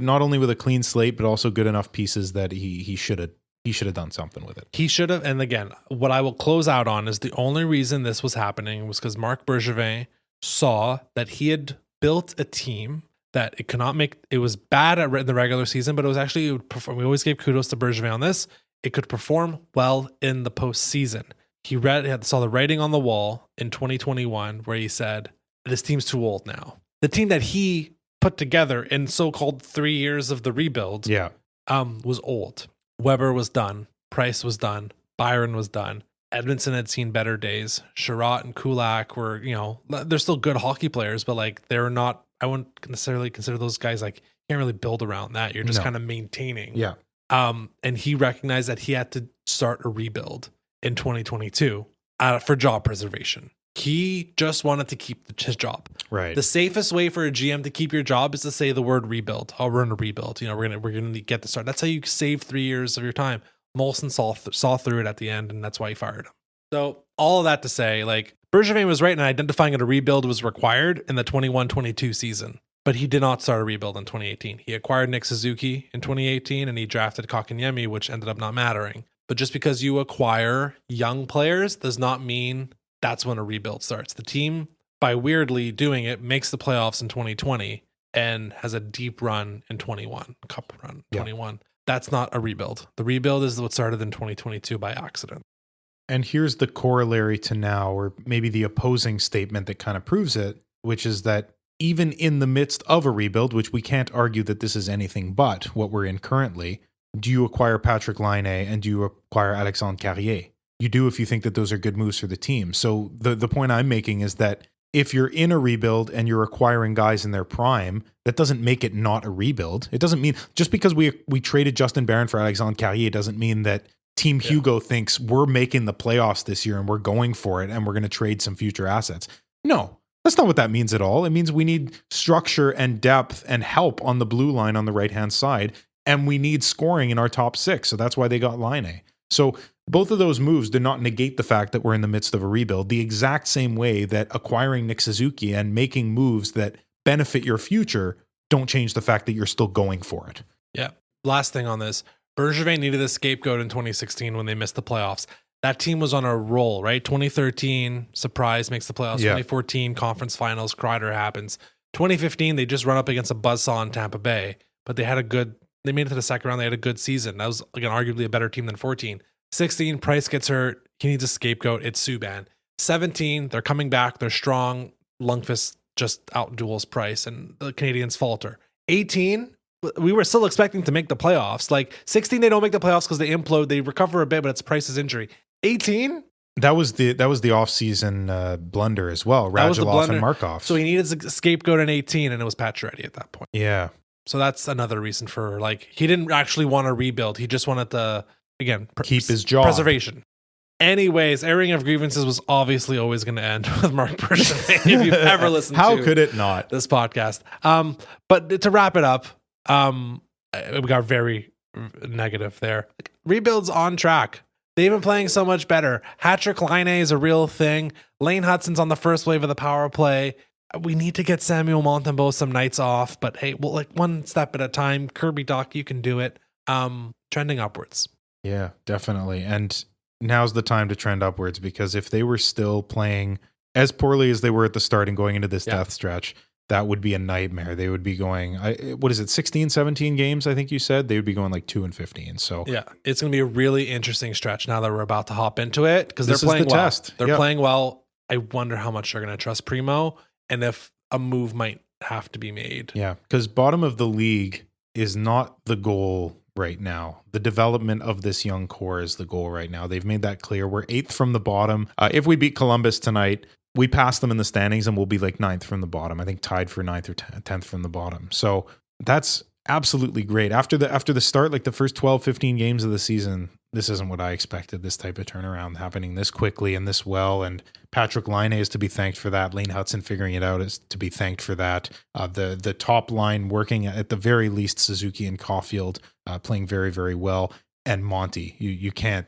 B: not only with a clean slate, but also good enough pieces that he should have done something with it.
A: He should have. And again, what I will close out on is the only reason this was happening was because Marc Bergevin saw that he had built a team that it could not make. It was bad in the regular season, but it was actually, it would perform. We always gave kudos to Bergevin on this. It could perform well in the postseason. He saw the writing on the wall in 2021 where he said, this team's too old now. The team that he put together in so-called 3 years of the rebuild was old. Weber was done. Price was done. Byron was done. Edmondson had seen better days. Sherratt and Kulak were, they're still good hockey players, but like they're not, I wouldn't necessarily consider those guys, like, you can't really build around that. You're just kind of maintaining.
B: Yeah.
A: And he recognized that he had to start a rebuild in 2022 for job preservation. He just wanted to keep his job. Right. The safest way for a GM to keep your job is to say the word rebuild. Oh, we're in a rebuild. We're gonna get the start. That's how you save 3 years of your time. Molson saw through it at the end, and that's why he fired him. So all of that to say, like, Bergevin was right in identifying that a rebuild was required in the 21-22 season. But he did not start a rebuild in 2018. He acquired Nick Suzuki in 2018, and he drafted Kotkaniemi, which ended up not mattering. But just because you acquire young players does not mean that's when a rebuild starts. The team, by weirdly doing it, makes the playoffs in 2020 and has a deep run in 21, cup run 21. That's not a rebuild. The rebuild is what started in 2022 by accident.
B: And here's the corollary to now, or maybe the opposing statement that kind of proves it, which is that even in the midst of a rebuild, which we can't argue that this is anything but what we're in currently, do you acquire Patrik Laine and do you acquire Alexandre Carrier? You do if you think that those are good moves for the team. So the point I'm making is that if you're in a rebuild and you're acquiring guys in their prime, that doesn't make it not a rebuild. It doesn't mean, just because we traded Justin Barron for Alexandre Carrier doesn't mean that Team Hugo thinks we're making the playoffs this year and we're going for it and we're going to trade some future assets. No. That's not what that means at all. It means we need structure and depth and help on the blue line on the right-hand side, and we need scoring in our top 6. So that's why they got Laine. So both of those moves do not negate the fact that we're in the midst of a rebuild, the exact same way that acquiring Nick Suzuki and making moves that benefit your future don't change the fact that you're still going for it.
A: Yeah. Last thing on this. Bergevin needed a scapegoat in 2016 when they missed the playoffs. That team was on a roll, right? 2013, surprise, makes the playoffs. Yeah. 2014, conference finals, Kreider happens. 2015, they just run up against a buzzsaw in Tampa Bay, but they made it to the second round. They had a good season. That was, again, arguably a better team than 14. 16, Price gets hurt. He needs a scapegoat. It's Subban. 17, they're coming back. They're strong. Lundqvist just outduels Price, and the Canadians falter. 18, we were still expecting to make the playoffs. Like 16, they don't make the playoffs because they implode. They recover a bit, but it's Price's injury. 18,
B: that was the off-season blunder as well. Radulov and Markov.
A: So he needed a scapegoat in 18, and it was Pacioretty at that point.
B: Yeah.
A: So that's another reason for, like, he didn't actually want to rebuild. He just wanted to, again,
B: keep his job.
A: Preservation. Anyways, airing of grievances was obviously always going to end with Mark Bergevin. If you've ever listened
B: How
A: to
B: could it not?
A: This podcast. But to wrap it up, we got very negative there. Rebuild's on track. They've been playing so much better. Hattrick Laine is a real thing. Lane Hutson's on the first wave of the power play. We need to get Samuel Montembeault some nights off, but hey, well, like one step at a time. Kirby Doc, you can do it. Trending upwards.
B: Yeah, definitely. And now's the time to trend upwards, because if they were still playing as poorly as they were at the start and going into this death stretch, that would be a nightmare. They would be going, 16, 17 games, I think you said? They would be going like 2-15. So
A: yeah, it's going to be a really interesting stretch now that we're about to hop into it, because they're
B: playing
A: well.
B: Test.
A: They're playing well. I wonder how much they're going to trust Primo and if a move might have to be made.
B: Yeah, because bottom of the league is not the goal right now. The development of this young core is the goal right now. They've made that clear. We're 8th from the bottom. If we beat Columbus tonight, we pass them in the standings and we'll be like 9th from the bottom. I think tied for 9th or 10th from the bottom. So that's absolutely great. After the start, like the first 12, 15 games of the season, this isn't what I expected, this type of turnaround happening this quickly and this well. And Patrik Laine is to be thanked for that. Lane Hutson figuring it out is to be thanked for that. The top line working at the very least, Suzuki and Caulfield playing very, very well. And Monty, you can't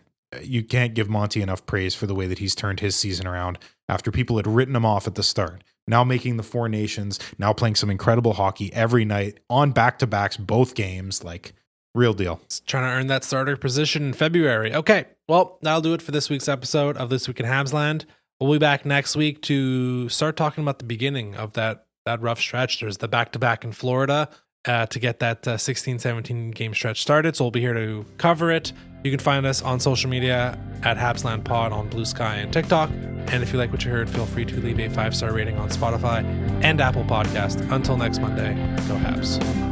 B: give Monty enough praise for the way that he's turned his season around after people had written him off at the start. Now making the Four Nations, now playing some incredible hockey every night on back-to-backs, both games, like real deal.
A: It's trying to earn that starter position in February. Okay, well, that'll do it for this week's episode of This Week in Habsland. We'll be back next week to start talking about the beginning of that rough stretch. There's the back-to-back in Florida to get that 16-17 game stretch started. So we'll be here to cover it. You can find us on social media at Habsland Pod on Blue Sky and TikTok. And if you like what you heard, feel free to leave a 5-star rating on Spotify and Apple Podcast. Until next Monday, go Habs.